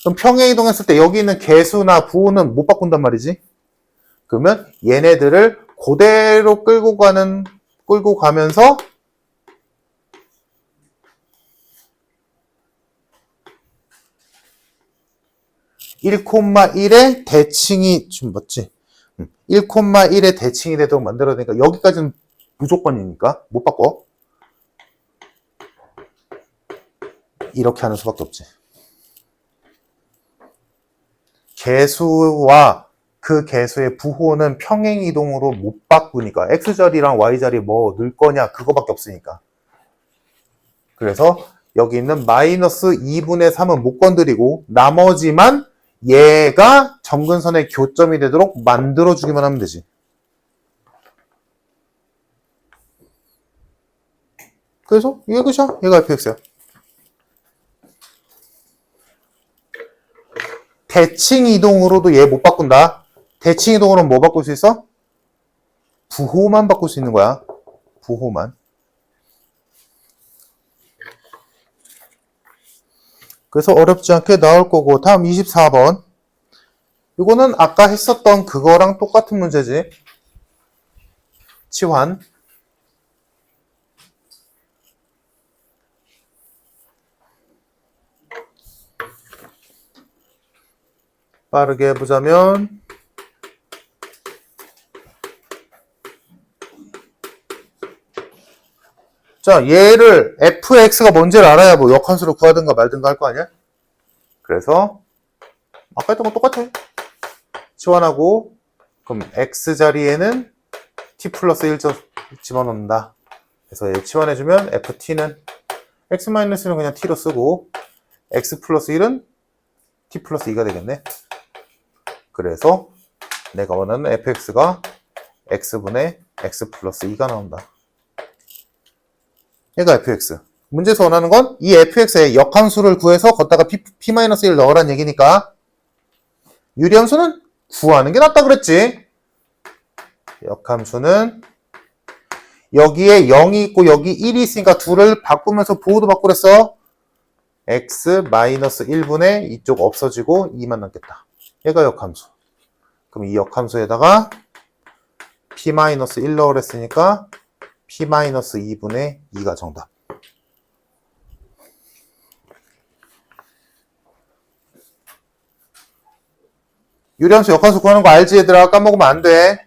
그럼 평행이동했을 때 여기 있는 개수나 부호는 못 바꾼단 말이지. 그러면 얘네들을 그대로 끌고 가면서 1,1의 대칭이 좀 맞지? 1,1의 대칭이 되도록 만들어야 되니까 여기까지는 무조건이니까 못 바꿔. 이렇게 하는 수밖에 없지. 개수와 그 개수의 부호는 평행이동으로 못 바꾸니까 x자리랑 y자리 뭐 넣을 거냐 그거밖에 없으니까. 그래서 여기 있는 마이너스 2분의 3은 못 건드리고 나머지만 얘가 점근선의 교점이 되도록 만들어주기만 하면 되지. 그래서 이게 끝이야. 얘가 fx야. 대칭 이동으로도 얘 못 바꾼다. 대칭 이동으로는 뭐 바꿀 수 있어? 부호만 바꿀 수 있는 거야. 부호만. 그래서 어렵지 않게 나올 거고, 다음 24번. 이거는 아까 했었던 그거랑 똑같은 문제지. 치환. 빠르게 해보자면, 자, 얘를 fx가 뭔지를 알아야 뭐 역함수를 구하든가 말든가 할 거 아니야? 그래서 아까 했던 거 똑같아. 치환하고, 그럼 x 자리에는 t 플러스 1 집어넣는다. 그래서 얘 치환해주면 ft는 x-는 그냥 t로 쓰고, x 플러스 1은 t 플러스 2가 되겠네. 그래서 내가 원하는 fx가 x분의 x 플러스 2가 나온다. 얘가 fx. 문제에서 원하는 건 이 fx의 역함수를 구해서 걷다가 p-1 넣으란 얘기니까 유리함수는 구하는 게 낫다 그랬지. 역함수는 여기에 0이 있고 여기 1이 있으니까 둘을 바꾸면서 보호도 바꾸랬어. x-1분의 이쪽 없어지고 2만 남겠다. 얘가 역함수. 그럼 이 역함수에다가 p-1 넣으랬으니까 p-2분의 2가 정답. 유리함수 역함수 구하는 거 알지 얘들아? 까먹으면 안 돼.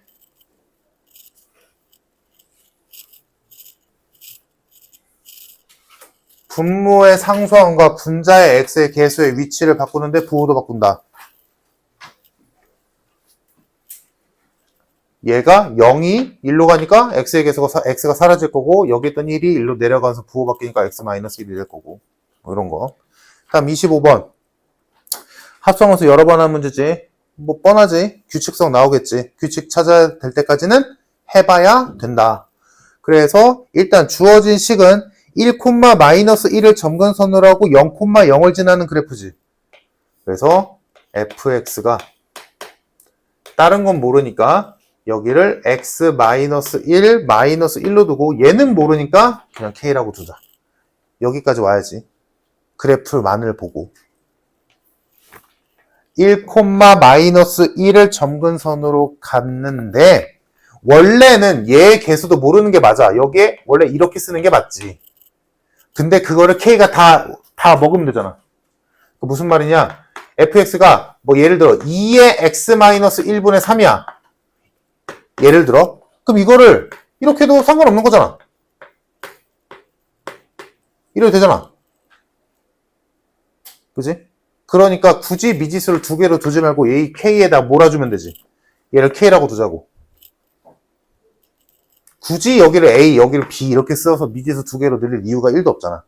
분모의 상수항과 분자의 x의 개수의 위치를 바꾸는데 부호도 바꾼다. 얘가 0이 1로 가니까 x의 개수가 x가 사라질 거고 여기 있던 1이 1로 내려가서 부호 바뀌니까 x-1이 될 거고 뭐 이런 거. 다음 25번. 합성함수 여러 번 하는 문제지. 뭐 뻔하지. 규칙성 나오겠지. 규칙 찾아야 될 때까지는 해봐야 된다. 그래서 일단 주어진 식은 1,-1을 점근선으로 하고 0,0을 지나는 그래프지. 그래서 fx가 다른 건 모르니까 여기를 x-1, -1로 두고 얘는 모르니까 그냥 k라고 두자. 여기까지 와야지. 그래프만을 보고 1,-1을 점근선으로 갔는데 원래는 얘의 개수도 모르는 게 맞아. 여기에 원래 이렇게 쓰는 게 맞지. 근데 그거를 k가 다 먹으면 되잖아. 무슨 말이냐? fx가 뭐 예를 들어 2의 x-1분의 3이야. 예를 들어. 그럼 이거를 이렇게 해도 상관없는 거잖아. 이래도 되잖아. 그지? 그러니까 굳이 미지수를 두 개로 두지 말고 얘 k에다 몰아주면 되지. 얘를 k라고 두자고. 굳이 여기를 a, 여기를 b 이렇게 써서 미지수 두 개로 늘릴 이유가 1도 없잖아.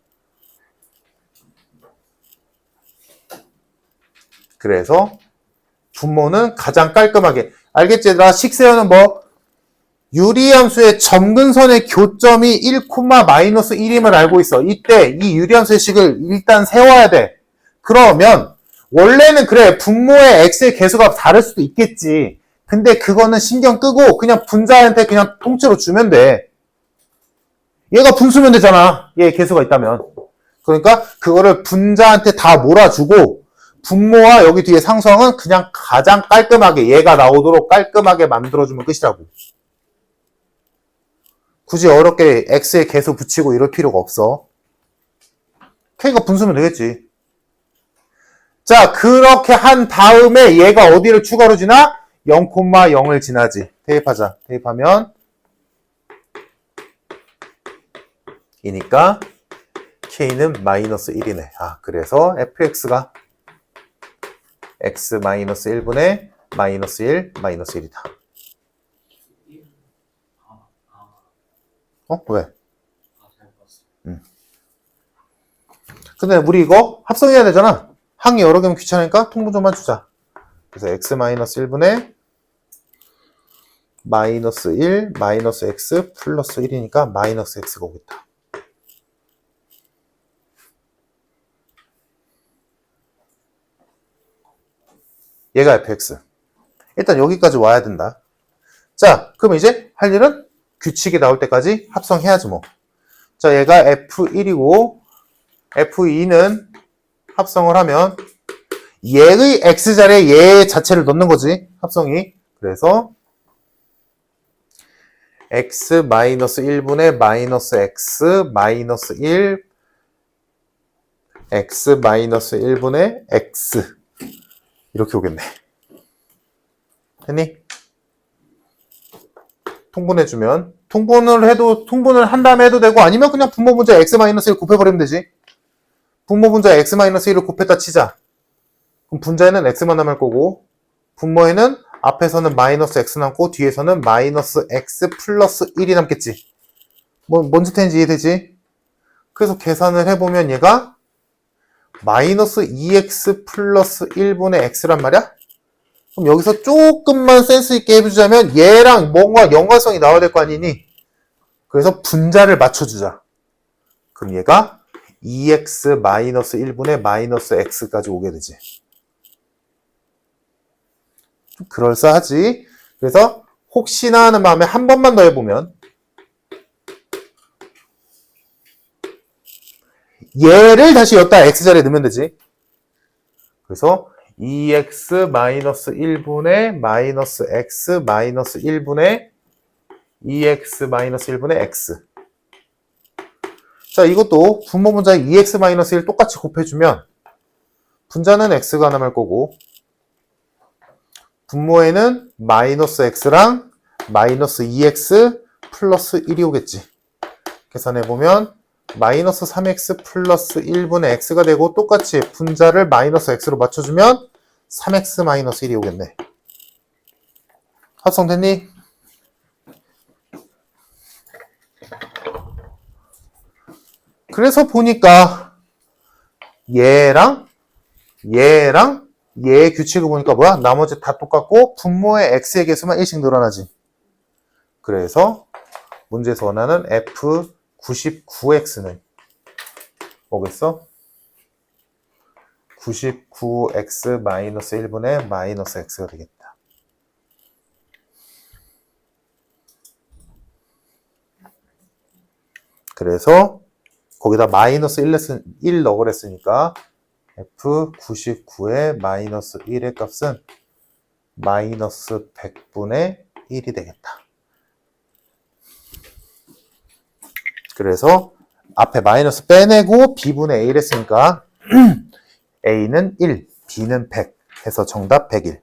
그래서 분모는 가장 깔끔하게. 알겠지 얘들아? 식세어는 뭐? 유리함수의 점근선의 교점이 1,-1임을 알고 있어. 이때 이 유리함수의 식을 일단 세워야 돼. 그러면 원래는 그래 분모의 x의 개수가 다를 수도 있겠지. 근데 그거는 신경 끄고 그냥 분자한테 그냥 통째로 주면 돼. 얘가 분수면 되잖아. 얘 개수가 있다면. 그러니까 그거를 분자한테 다 몰아주고 분모와 여기 뒤에 상수항은 그냥 가장 깔끔하게 얘가 나오도록 깔끔하게 만들어주면 끝이라고. 굳이 어렵게 x의 개수 붙이고 이럴 필요가 없어. k가 분수면 되겠지. 자, 그렇게 한 다음에 얘가 어디를 추가로 지나? 0,0을 지나지. 대입하자. 대입하면 이니까 k는 -1이네. 아, 그래서 fx가 x-1분의 -1, -1이다. 왜? 잘 봤어. 근데 우리 이거 합성해야 되잖아. 항이 여러 개면 귀찮으니까 통분조만 주자. 그래서 x-1분의 -1, -x 플러스 1이니까 -x가 오겠다. 얘가 fx. 일단 여기까지 와야 된다. 자, 그럼 이제 할 일은 규칙이 나올 때까지 합성해야지 뭐. 자, 얘가 f1이고 f2는 합성을 하면 얘의 x자리에 얘 자체를 넣는 거지. 합성이. 그래서 x-1분의 마이너스 x 마이너스 1 x-1분의 x 이렇게 오겠네. 됐니? 통분해주면 통분을 한 다음에 해도 되고 아니면 그냥 분모 분자 x-1 곱해버리면 되지. 분모 분자 x-1을 곱했다 치자. 그럼 분자에는 x만 남을 거고 분모에는 앞에서는 마이너스 x 남고 뒤에서는 마이너스 x 플러스 1이 남겠지. 뭔 짓인지 이해되지? 그래서 계산을 해보면 얘가 마이너스 2x 플러스 1분의 x란 말이야? 그럼 여기서 조금만 센스 있게 해주자면 얘랑 뭔가 연관성이 나와야 될 거 아니니? 그래서 분자를 맞춰주자. 그럼 얘가 2x 마이너스 1분의 마이너스 x까지 오게 되지. 좀 그럴싸하지? 그래서 혹시나 하는 마음에 한 번만 더 해보면 얘를 다시 여기다 x자리에 넣으면 되지. 그래서 2x 마이너스 1분의 마이너스 x 마이너스 1분의 2x 마이너스 1분의 x. 자, 이것도 분모 분자 2x 마이너스 1 똑같이 곱해주면 분자는 x가 남을 거고 분모에는 마이너스 x랑 마이너스 2x 플러스 1이 오겠지. 계산해보면 마이너스 3x 플러스 1분의 x가 되고 똑같이 분자를 마이너스 x로 맞춰주면 3x 마이너스 1이 오겠네. 합성됐니? 그래서 보니까 얘랑 얘의 규칙을 보니까 뭐야? 나머지 다 똑같고 분모의 x의 개수만 1씩 늘어나지. 그래서 문제에서 원하는 F99x는 뭐겠어? 99x 마이너스 1분의 마이너스 x가 되겠다. 그래서 거기다 마이너스 1 넣으랬으니까 F99의 마이너스 1의 값은 마이너스 100분의 1이 되겠다. 그래서 앞에 마이너스 빼내고 B분의 A를 했으니까 A는 1, B는 100 해서 정답 101.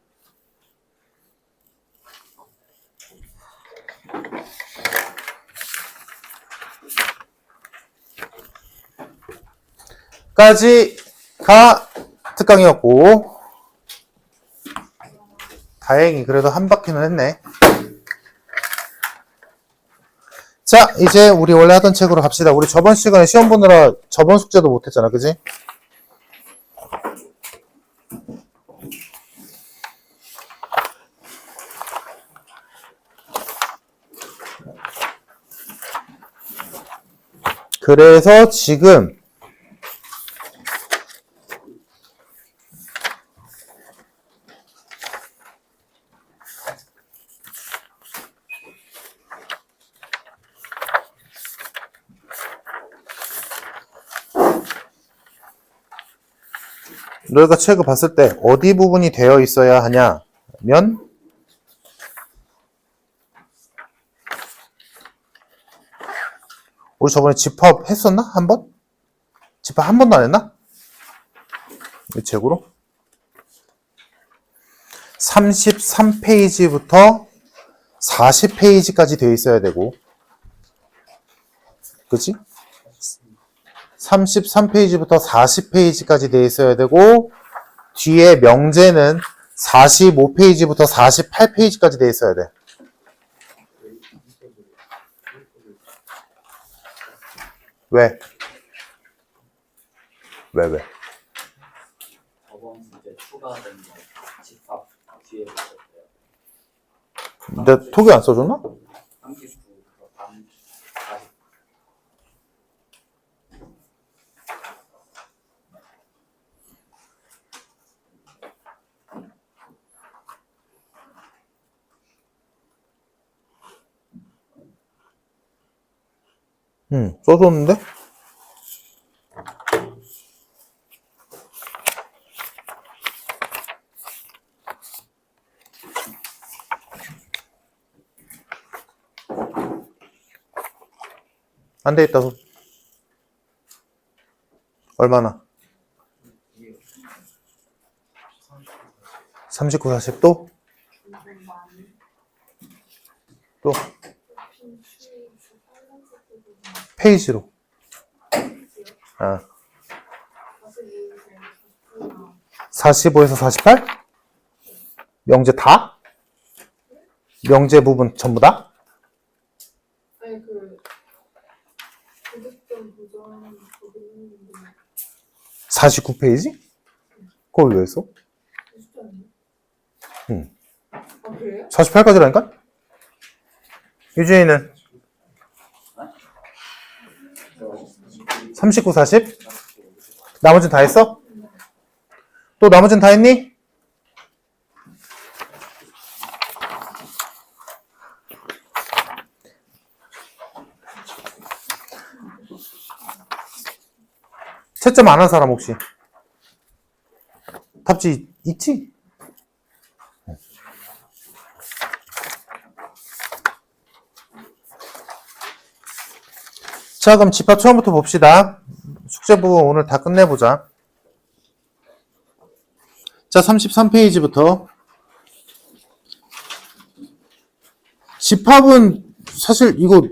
까지가 특강이었고 다행히 그래도 한 바퀴는 했네. 자, 이제 우리 원래 하던 책으로 갑시다. 우리 저번 시간에 시험 보느라 저번 숙제도 못했잖아, 그지? 그래서 지금 너희가 책을 봤을 때 어디 부분이 되어 있어야 하냐면 우리 저번에 집합 했었나? 한 번? 집합 한 번도 안 했나? 이 책으로 33페이지부터 40페이지까지 되어 있어야 되고 그치? 33페이지부터 40페이지까지 되어 있어야 되고 뒤에 명제는 45페이지부터 48페이지까지 되어 있어야 돼. 왜? 왜? 저번 문제 추가된 거 집합 뒤에 보셨대요. 내 톡이 안 써줬나? 39부터 40. 써줬는데? 안 되겠다. 얼마나? 39, 40 또? 또? 페이지로. 아. 45에서 48? 명제 다? 명제 부분 전부 다? 아니 고득점 보전 49페이지? 그걸 왜 했어? 50점이요? 응. 아 그래요? 48까지라니까? 유진이는? 39, 40? 나머지는 다 했어? 또 나머지는 다 했니? 채점 안 한 사람 혹시? 답지 있지? 자, 그럼 집합 처음부터 봅시다. 숙제 부분 오늘 다 끝내보자. 자, 33페이지부터. 집합은 사실 이거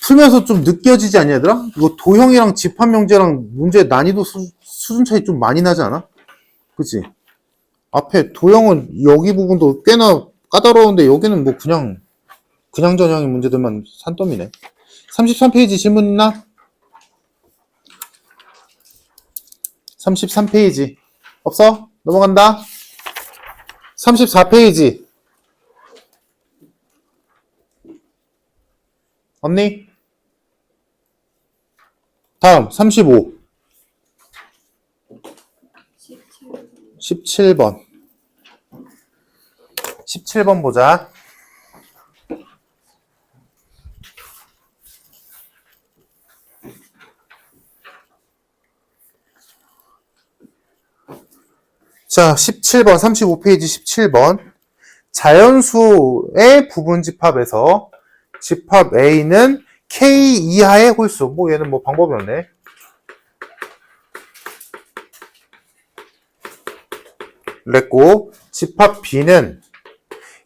풀면서 좀 느껴지지 않냐, 얘들아? 이거 도형이랑 집합 명제랑 문제 난이도 수준 차이 좀 많이 나지 않아? 그치? 앞에 도형은 여기 부분도 꽤나 까다로운데 여기는 뭐 그냥 전형의 문제들만 산더미네. 33페이지 질문 있나? 33페이지. 없어? 넘어간다. 34페이지. 없니? 다음 35. 17번. 17번 보자. 자, 17번, 35페이지 17번. 자연수의 부분집합에서 집합 A는 K 이하의 홀수. 뭐 얘는 뭐 방법이 없네. 그랬고, 집합 B는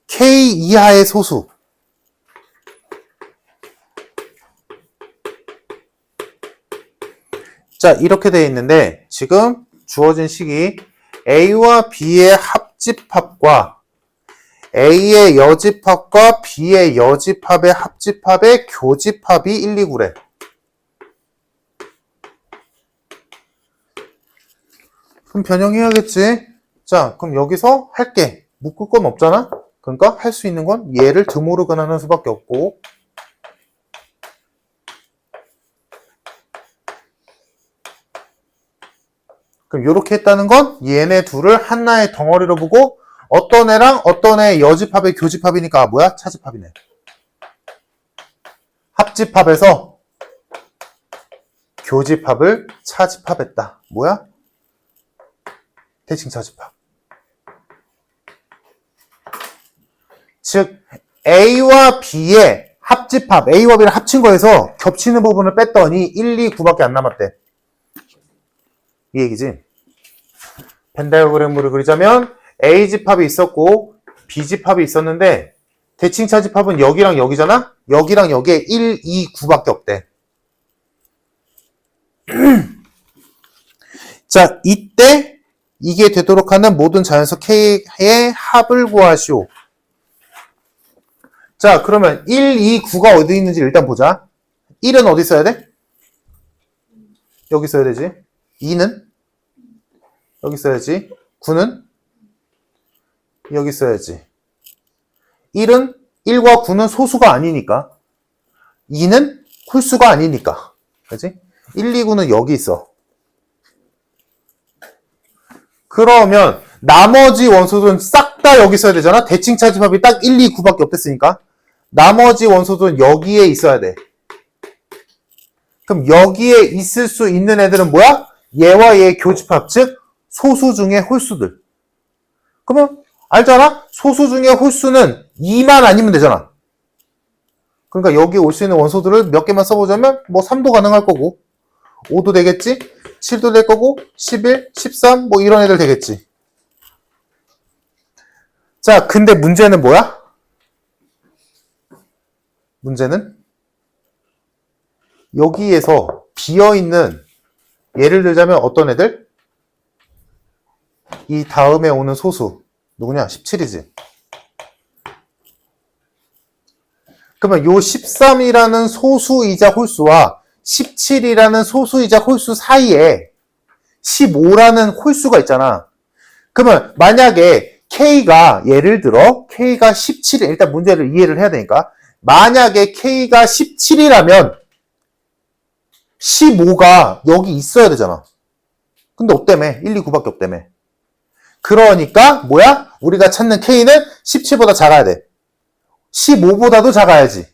K 이하의 소수. 자, 이렇게 되어 있는데, 지금 주어진 식이 A와 B의 합집합과 A의 여집합과 B의 여집합의 합집합의 교집합이 1, 2, 9래. 그럼 변형해야겠지. 자, 그럼 여기서 할게. 묶을 건 없잖아? 그러니까 할 수 있는 건 얘를 드모르간 하는 수밖에 없고, 그럼 이렇게 했다는 건 얘네 둘을 하나의 덩어리로 보고 어떤 애랑 어떤 애의 여집합의 교집합이니까 뭐야? 차집합이네. 합집합에서 교집합을 차집합했다. 뭐야? 대칭 차집합. 즉 A와 B의 합집합, A와 B를 합친 거에서 겹치는 부분을 뺐더니 1, 2, 9밖에 안 남았대. 이 얘기지. 벤 다이어그램으로 그리자면 A집합이 있었고 B집합이 있었는데 대칭차집합은 여기랑 여기잖아? 여기랑 여기에 1, 2, 9밖에 없대. 자, 이때 이게 되도록 하는 모든 자연수 K의 합을 구하시오. 자, 그러면 1, 2, 9가 어디 있는지 일단 보자. 1은 어디 써야 돼? 여기 써야 되지. 2는? 여기 써야지. 9는? 여기 써야지. 1은 1과 9는 소수가 아니니까. 2는 홀수가 아니니까. 그치? 1, 2, 9는 여기 있어. 그러면 나머지 원소들은 싹 다 여기 써야 되잖아. 대칭차집합이 딱 1, 2, 9밖에 없댔으니까. 나머지 원소들은 여기에 있어야 돼. 그럼 여기에 있을 수 있는 애들은 뭐야? 얘와 얘의 교집합, 즉 소수 중의 홀수들. 그러면 알잖아? 소수 중의 홀수는 2만 아니면 되잖아. 그러니까 여기 올 수 있는 원소들을 몇 개만 써보자면 뭐 3도 가능할 거고 5도 되겠지? 7도 될 거고 11, 13 뭐 이런 애들 되겠지. 자, 근데 문제는 뭐야? 문제는 여기에서 비어있는 예를 들자면 어떤 애들? 이 다음에 오는 소수 누구냐? 17이지. 그러면 요 13이라는 소수이자 홀수와 17이라는 소수이자 홀수 사이에 15라는 홀수가 있잖아. 그러면 만약에 K가 예를 들어 K가 17, 일단 문제를 이해를 해야 되니까 만약에 K가 17이라면 15가 여기 있어야 되잖아. 근데 없다며. 1, 2, 9밖에 없다며. 그러니까 뭐야? 우리가 찾는 K는 17보다 작아야 돼. 15보다도 작아야지.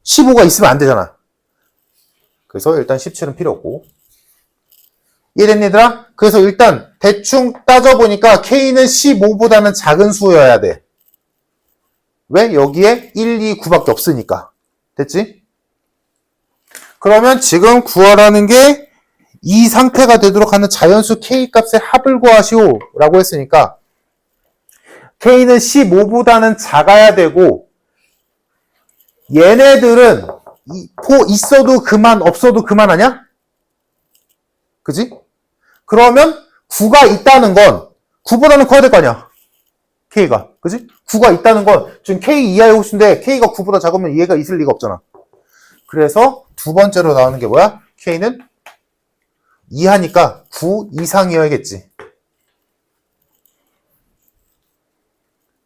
15가 있으면 안 되잖아. 그래서 일단 17은 필요 없고. 이해됐니 얘들아? 그래서 일단 대충 따져보니까 K는 15보다는 작은 수여야 돼. 왜? 여기에 1, 2, 9밖에 없으니까. 됐지? 그러면 지금 구하라는 게 이 상태가 되도록 하는 자연수 K 값의 합을 구하시오 라고 했으니까 K는 15보다는 작아야 되고 얘네들은 있어도 그만 없어도 그만 아냐? 그지? 그러면 9가 있다는 건 9보다는 커야 될 거 아니야. K가. 그지? 9가 있다는 건 지금 K 이하의 홀수인데 K가 9보다 작으면 얘가 있을 리가 없잖아. 그래서 두 번째로 나오는 게 뭐야? K는 이하니까 9 이상이어야겠지.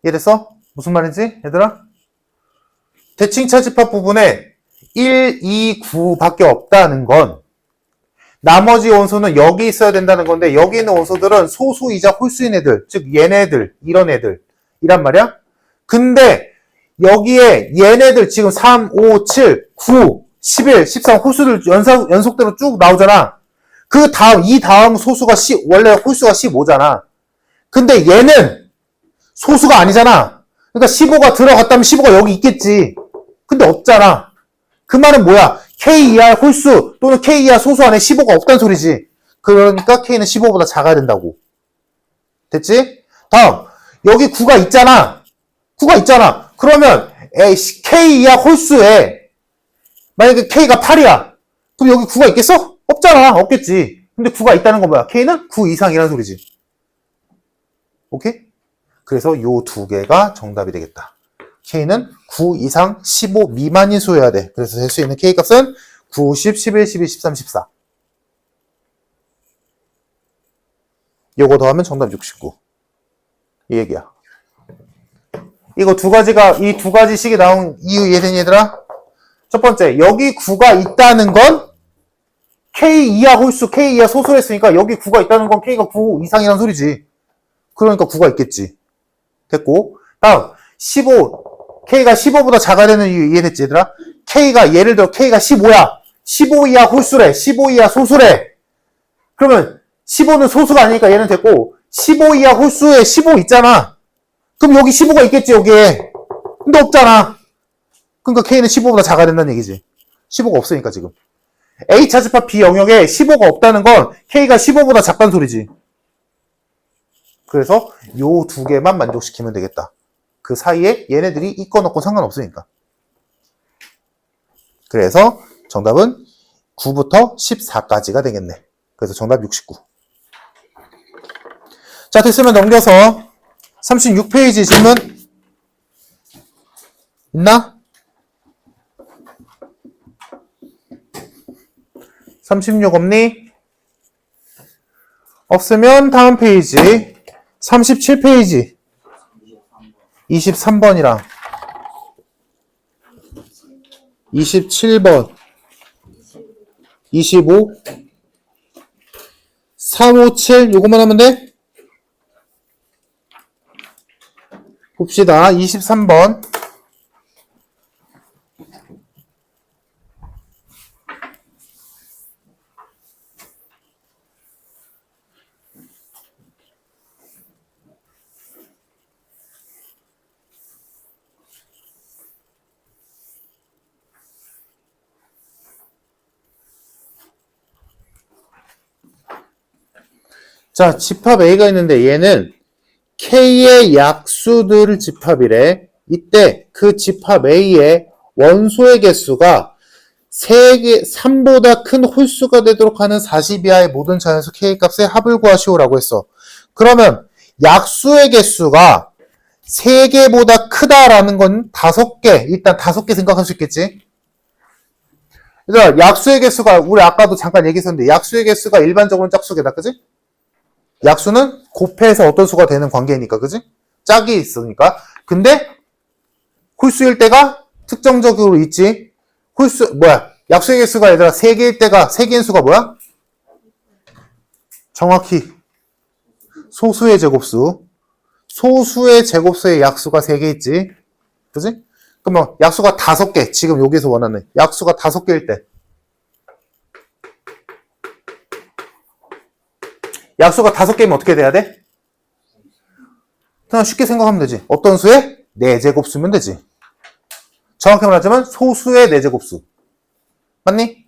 이해됐어? 무슨 말인지? 얘들아? 대칭차 집합 부분에 1, 2, 9밖에 없다는 건 나머지 원소는 여기 있어야 된다는 건데 여기 있는 원소들은 소수이자 홀수인 애들, 즉 얘네들, 이런 애들 이란 말이야. 근데 여기에 얘네들 지금 3, 5, 7, 9, 11, 13 홀수들 연속대로 쭉 나오잖아. 그 다음, 이 다음 소수가 원래 홀수가 15잖아. 근데 얘는 소수가 아니잖아. 그러니까 15가 들어갔다면 15가 여기 있겠지. 근데 없잖아. 그 말은 뭐야? K 이하 홀수 또는 K 이하 소수 안에 15가 없다는 소리지. 그러니까 K는 15보다 작아야 된다고. 됐지? 다음, 여기 9가 있잖아. 9가 있잖아. 그러면 K 이하 홀수에 만약에 K가 8이야. 그럼 여기 9가 있겠어? 없잖아. 없겠지. 근데 9가 있다는 건 뭐야? K는 9 이상이라는 소리지. 오케이? 그래서 요 두 개가 정답이 되겠다. K는 9 이상 15 미만인 수여야 돼. 그래서 될 수 있는 K 값은 9, 10, 11, 12, 13, 14. 요거 더하면 정답 69. 이 얘기야. 이거 이 두 가지씩이 나온 이유 이해되니 얘들아? 첫 번째, 여기 9가 있다는 건 K 이하 홀수, K 이하 소수를 했으니까 여기 9가 있다는 건 K가 9 이상이란 소리지. 그러니까 9가 있겠지. 됐고, 다음 15, K가 15보다 작아야 되는 이유 이해됐지 얘들아? K가 예를 들어 K가 15야. 15 이하 홀수래. 15 이하 소수래. 그러면 15는 소수가 아니니까 얘는 됐고 15 이하 홀수에 15 있잖아. 그럼 여기 15가 있겠지 여기에. 근데 없잖아. 그러니까 K는 15보다 작아야 된다는 얘기지. 15가 없으니까 지금. H차집합 B 영역에 15가 없다는 건 K가 15보다 작다는 소리지. 그래서 요 두 개만 만족시키면 되겠다. 그 사이에 얘네들이 있건 없건 상관없으니까. 그래서 정답은 9부터 14까지가 되겠네. 그래서 정답 69. 자, 됐으면 넘겨서 36페이지 질문 있나? 36 없니? 없으면 다음 페이지 37페이지 23번이랑 27번 25 3, 5, 7 요것만 하면 돼? 봅시다. 23번 자, 집합 A가 있는데 얘는 K의 약수들 집합이래. 이때 그 집합 A의 원소의 개수가 3보다 큰 홀수가 되도록 하는 40 이하의 모든 자연수 K 값의 합을 구하시오라고 했어. 그러면 약수의 개수가 3개보다 크다라는 건 5개, 일단 5개 생각할 수 있겠지? 얘들아, 약수의 개수가, 우리 아까도 잠깐 얘기했었는데, 약수의 개수가 일반적으로는 짝수계다, 그지? 약수는 곱해서 어떤 수가 되는 관계니까, 그지? 짝이 있으니까. 근데, 홀수일 때가 특정적으로 있지. 약수의 개수가 얘들아, 3개일 때가, 3개인 수가 뭐야? 정확히, 소수의 제곱수. 소수의 제곱수의 약수가 3개 있지. 그지? 그러면 약수가 5개. 지금 여기서 원하는 약수가 5개일 때. 약수가 5개면 어떻게 돼야 돼? 그냥 쉽게 생각하면 되지. 어떤 수의? 4제곱수면 되지. 정확히 말하자면 소수의 4제곱수. 맞니?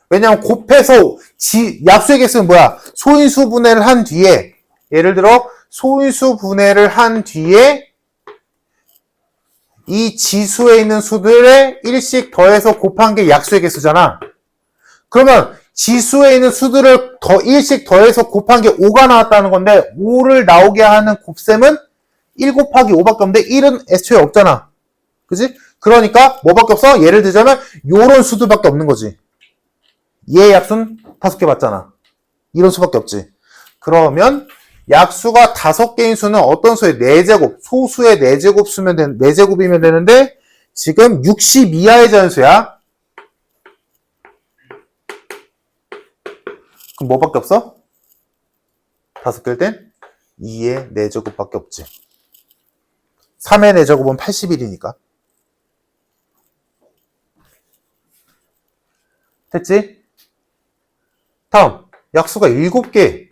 왜냐면 곱해서 약수의 개수는 뭐야? 소인수 분해를 한 뒤에 예를 들어 소인수 분해를 한 뒤에 이 지수에 있는 수들의 1씩 더해서 곱한 게 약수의 개수잖아. 그러면 지수에 있는 수들을 1씩 더해서 곱한 게 5가 나왔다는 건데 5를 나오게 하는 곱셈은 1 곱하기 5밖에 없는데 1은 애초에 없잖아. 그지? 그러니까 뭐밖에 없어? 예를 들자면 요런 수들밖에 없는 거지. 얘 약수는 5개 맞잖아. 이런 수밖에 없지. 그러면 약수가 5개인 수는 어떤 수의 4제곱, 소수의 4제곱이면 되는데 지금 60 이하의 자연수야. 그럼 뭐밖에 없어? 5개일 땐 2의 4제곱밖에 없지. 3의 4제곱은 81이니까. 됐지? 다음, 약수가 7개.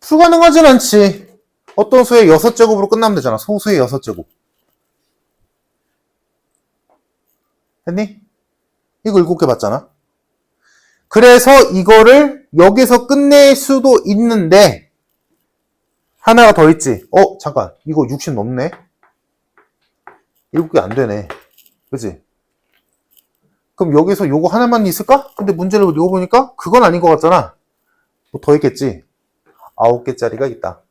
불가능하진 않지. 어떤 수의 6제곱으로 끝나면 되잖아. 소수의 6제곱. 됐니? 이거 7개 맞잖아. 그래서 이거를 여기서 끝낼 수도 있는데 하나가 더 있지. 잠깐. 이거 60 넘네. 7개 안 되네. 그치? 그럼 여기서 요거 하나만 있을까? 근데 문제를 읽어보니까 그건 아닌 것 같잖아. 뭐 더 있겠지. 9개짜리가 있다.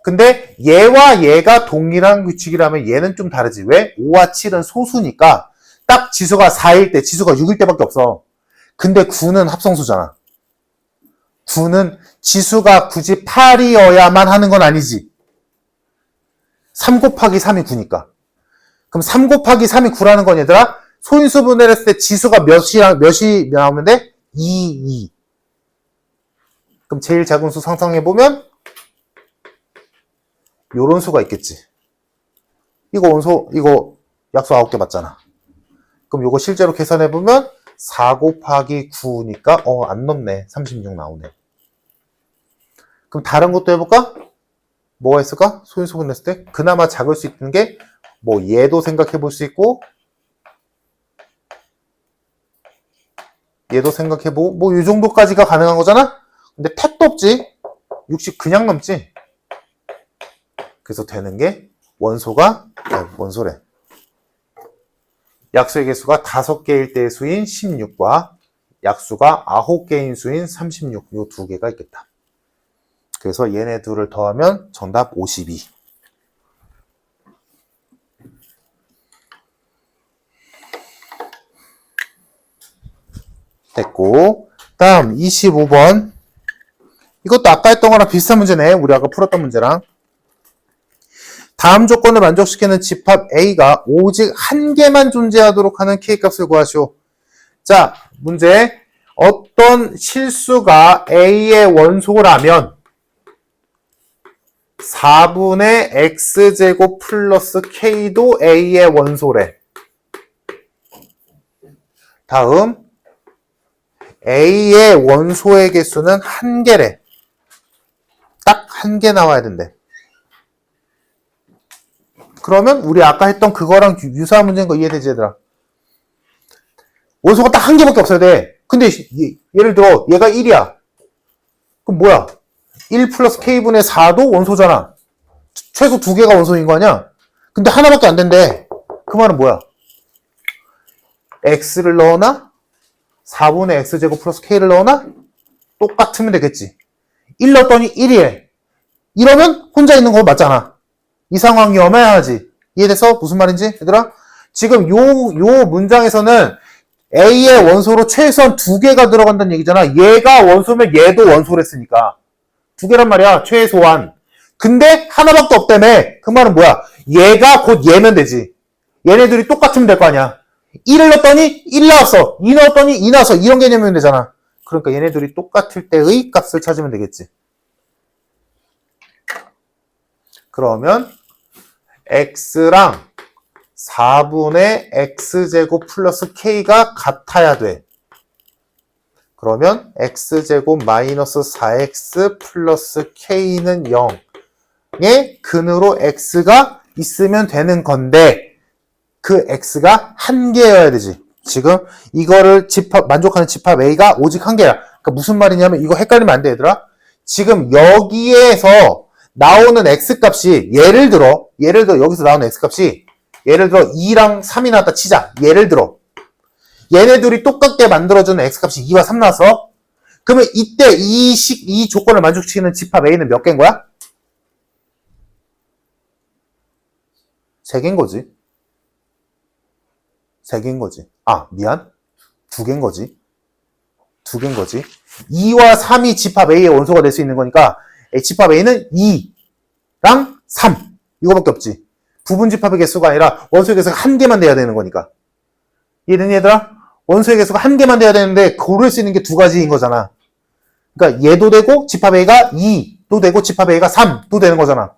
근데 얘와 얘가 동일한 규칙이라면 얘는 좀 다르지. 왜? 5와 7은 소수니까 딱 지수가 4일 때, 지수가 6일 때밖에 없어. 근데 9는 합성수잖아. 9는 지수가 굳이 8이어야만 하는 건 아니지. 3 곱하기 3이 9니까. 그럼 3 곱하기 3이 9라는 건 얘들아, 소인수 분해를 했을 때 지수가 몇이 나오면 돼? 2. 그럼 제일 작은 수 상상해보면 요런 수가 있겠지. 이거 약수 9개 맞잖아. 그럼 요거 실제로 계산해보면 4 곱하기 9니까 안 넘네. 36 나오네. 그럼 다른 것도 해볼까? 뭐가 있을까? 소인수 분해했을 때 그나마 작을 수 있는 게 뭐 얘도 생각해볼 수 있고 얘도 생각해보고 뭐 이 정도까지가 가능한 거잖아? 근데 택도 없지. 60 그냥 넘지. 그래서 되는 게 원소래. 약수의 개수가 5개일 때의 수인 16과 약수가 9개인 수인 36, 요 두 개가 있겠다. 그래서 얘네 둘을 더하면 정답 52. 됐고, 다음 25번. 이것도 아까 했던 거랑 비슷한 문제네. 우리 아까 풀었던 문제랑. 다음 조건을 만족시키는 집합 A가 오직 한 개만 존재하도록 하는 K값을 구하시오. 자, 문제. 어떤 실수가 A의 원소라면 4분의 X제곱 플러스 K도 A의 원소래. 다음. A의 원소의 개수는 1개래. 딱 1개 나와야 된대. 그러면 우리 아까 했던 그거랑 유사한 문제인 거 이해되지 얘들아? 원소가 딱 1개밖에 없어야 돼. 근데 예를 들어 얘가 1이야. 그럼 뭐야? 1 플러스 K분의 4도 원소잖아. 최소 2개가 원소인 거 아니야? 근데 하나밖에 안 된대. 그 말은 뭐야? X를 넣어놔? 4분의 X제곱 플러스 K를 넣어놔? 똑같으면 되겠지. 1 넣었더니 1이래. 이러면 혼자 있는 거 맞잖아. 이 상황이 엄해야지. 이해돼서? 무슨 말인지? 얘들아? 지금 요 문장에서는 A의 원소로 최소한 2개가 들어간다는 얘기잖아. 얘가 원소면 얘도 원소랬으니까. 2개란 말이야. 최소한. 근데 하나밖에 없다며. 그 말은 뭐야? 얘가 곧 얘면 되지. 얘네들이 똑같으면 될 거 아니야. 1을 넣었더니 1 나왔어. 2 넣었더니 2 나왔어. 이런 개념이면 되잖아. 그러니까 얘네들이 똑같을 때의 값을 찾으면 되겠지. 그러면 X랑 4분의 X제곱 플러스 K가 같아야 돼. 그러면 X제곱 마이너스 4X 플러스 K는 0의 근으로 X가 있으면 되는 건데 그 X가 한 개여야 되지. 지금 이거를 만족하는 집합 A가 오직 한 개야. 그러니까 무슨 말이냐면 이거 헷갈리면 안 돼, 얘들아. 지금 여기에서 나오는 X값이 예를 들어 여기서 나오는 X값이 예를 들어 2랑 3이 나왔다 치자. 예를 들어 얘네들이 똑같게 만들어주는 X값이 2와 3 나왔어. 그러면 이때 이 조건을 만족시키는 집합 A는 몇 개인 거야? 3개인 거지. 3개인 거지. 아, 미안. 2개인 거지. 2개인 거지. 2와 3이 집합 A의 원소가 될 수 있는 거니까 집합 A는 2랑 3. 이거밖에 없지. 부분 집합의 개수가 아니라 원소의 개수가 한 개만 돼야 되는 거니까. 이해되니 얘들아? 원소의 개수가 한 개만 돼야 되는데 고를 수 있는 게 2가지인 거잖아. 그러니까 얘도 되고 집합 A가 2도 되고 집합 A가 3도 되는 거잖아.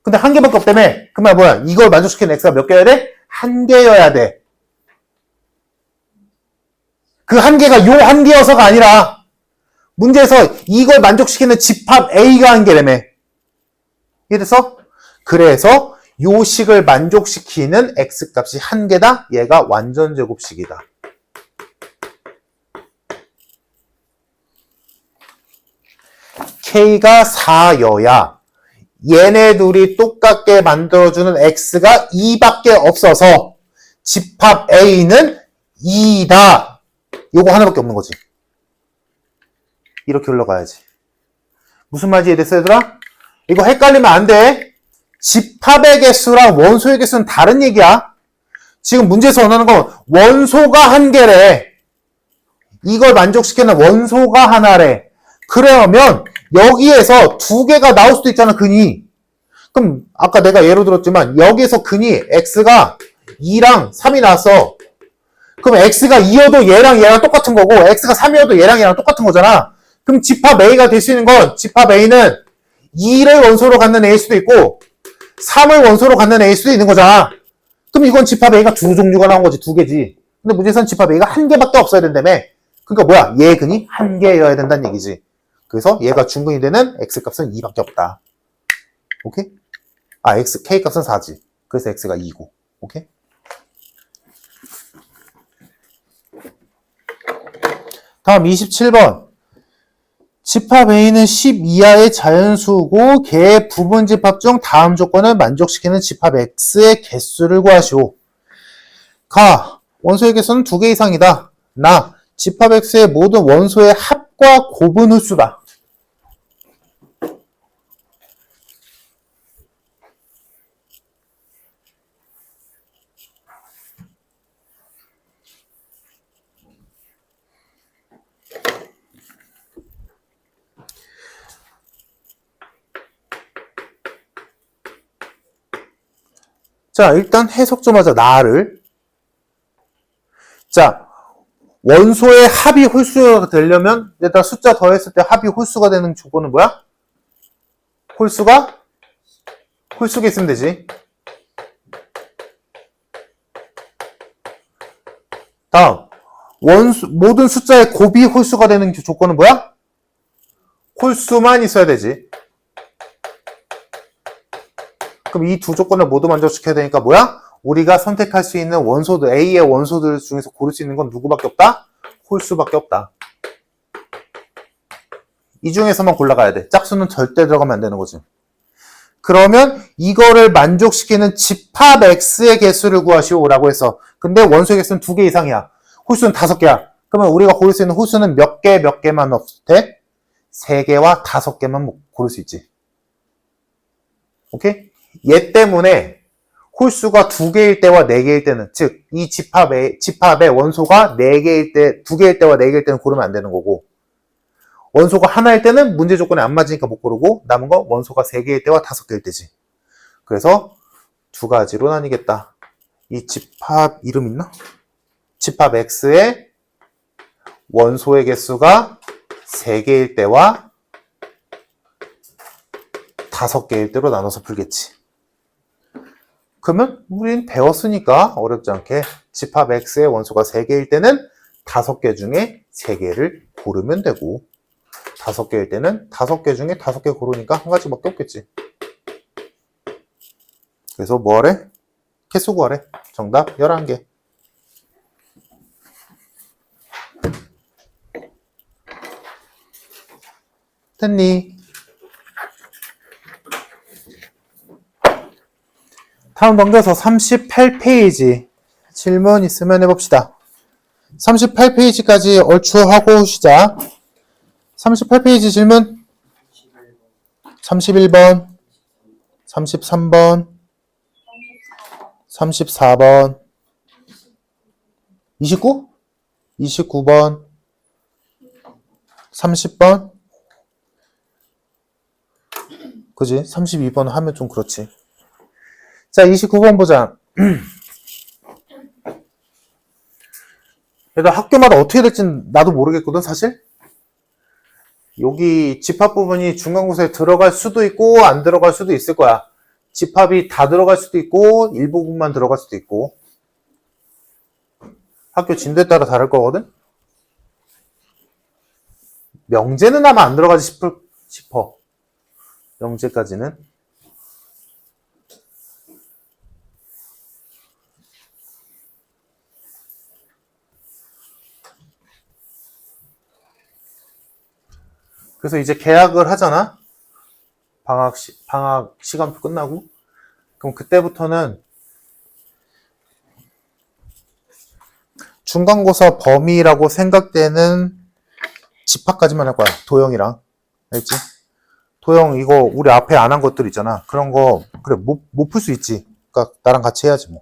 근데 한 개밖에 없다며. 그 말 뭐야? 이걸 만족시키는 X가 몇 개여야 돼? 한 개여야 돼. 그 한 개가 요 한 개여서가 아니라 문제에서 이걸 만족시키는 집합 A가 한 개라며. 이해됐어? 그래서 요 식을 만족시키는 X값이 한 개다. 얘가 완전 제곱식이다. K가 4여야 얘네 둘이 똑같게 만들어주는 X가 2밖에 없어서 집합 A는 2다. 요거 하나밖에 없는 거지. 이렇게 흘러가야지. 무슨 말인지 이해됐어, 얘들아? 이거 헷갈리면 안 돼. 집합의 개수랑 원소의 개수는 다른 얘기야. 지금 문제에서 원하는 건 원소가 한 개래. 이걸 만족시키는 원소가 하나래. 그러면 여기에서 2개가 나올 수도 있잖아, 근이. 그럼 아까 내가 예로 들었지만 여기에서 근이 X가 2랑 3이 나왔어. 그럼 X가 2여도 얘랑 똑같은 거고 X가 3이어도 얘랑 똑같은 거잖아. 그럼 집합 A가 될 수 있는 건 집합 A는 2를 원소로 갖는 A일 수도 있고 3을 원소로 갖는 A일 수도 있는 거잖아. 그럼 이건 집합 A가 두 종류가 나온 거지, 2개지. 근데 문제에서는 집합 A가 한 개밖에 없어야 된다며. 그러니까 뭐야? 얘 근이 한 개여야 된다는 얘기지. 그래서 얘가 중근이 되는 X값은 2밖에 없다. 오케이? 아, K값은 4지. 그래서 X가 2고. 오케이? 다음 27번. 집합 A는 10 이하의 자연수고 걔의 부분 집합 중 다음 조건을 만족시키는 집합 X의 개수를 구하시오. 가. 원소의 개수는 2개 이상이다. 나. 집합 X의 모든 원소의 합과 곱은 홀수다. 자, 일단 해석 좀 하자. 나를. 자, 원소의 합이 홀수가 되려면 일단 숫자 더했을 때 합이 홀수가 되는 조건은 뭐야? 홀수가 있으면 되지. 다음, 모든 숫자의 곱이 홀수가 되는 조건은 뭐야? 홀수만 있어야 되지. 그럼 이 두 조건을 모두 만족시켜야 되니까 뭐야? 우리가 선택할 수 있는 원소들, A의 원소들 중에서 고를 수 있는 건 누구밖에 없다? 홀수밖에 없다. 이 중에서만 골라가야 돼. 짝수는 절대 들어가면 안 되는 거지. 그러면 이거를 만족시키는 집합 X의 개수를 구하시오라고 해서 근데 원소의 개수는 2개 이상이야. 홀수는 5개야. 그러면 우리가 고를 수 있는 홀수는 몇 개만 없을 때 3개와 5개만 고를 수 있지. 오케이? 얘 때문에 홀수가 2개일 때와 4개일 때는 즉 이 집합의 원소가 4개일 때, 2개일 때와 4개일 때는 고르면 안 되는 거고 원소가 하나일 때는 문제 조건에 안 맞으니까 못 고르고 남은 거 원소가 3개일 때와 5개일 때지. 그래서 2가지로 나뉘겠다. 이 집합 이름 있나? 집합 X의 원소의 개수가 3개일 때와 5개일 때로 나눠서 풀겠지. 그러면 우린 배웠으니까 어렵지 않게 집합 X의 원소가 3개일 때는 5개 중에 3개를 고르면 되고 5개일 때는 5개 중에 5개 고르니까 한 가지밖에 없겠지. 그래서 뭐 하래? 개수 구하래. 정답 11개. 됐니? 다음 넘겨서 38페이지 질문 있으면 해봅시다. 38페이지까지 얼추 하고 시작. 38페이지 질문 31번 33번 34번 29? 29번 30번 그지? 32번 하면 좀 그렇지. 자, 29번 보자. 그래도 학교마다 어떻게 될진 나도 모르겠거든, 사실. 여기 집합 부분이 중간고사에 들어갈 수도 있고 안 들어갈 수도 있을 거야. 집합이 다 들어갈 수도 있고 일부분만 들어갈 수도 있고. 학교 진도에 따라 다를 거거든. 명제는 아마 안 들어가지 싶어. 명제까지는. 그래서 이제 개학을 하잖아. 방학 시간표 끝나고. 그럼 그때부터는 중간고사 범위라고 생각되는 집합까지만 할 거야. 도형이랑. 알지? 도형 이거 우리 앞에 안 한 것들 있잖아. 그런 거 그래 못 풀 수 있지. 그러니까 나랑 같이 해야지 뭐.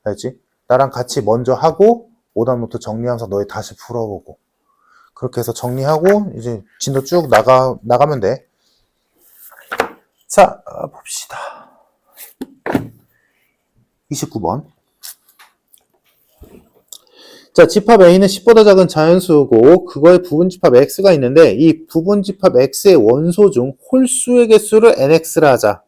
알지? 나랑 같이 먼저 하고 오답노트 정리하면서 너희 다시 풀어보고. 그렇게 해서 정리하고 이제 진도 쭉 나가면 돼. 자, 봅시다. 29번. 자, 집합 A는 10보다 작은 자연수고 그거의 부분집합 X가 있는데 이 부분집합 X의 원소 중 홀수의 개수를 NX라 하자.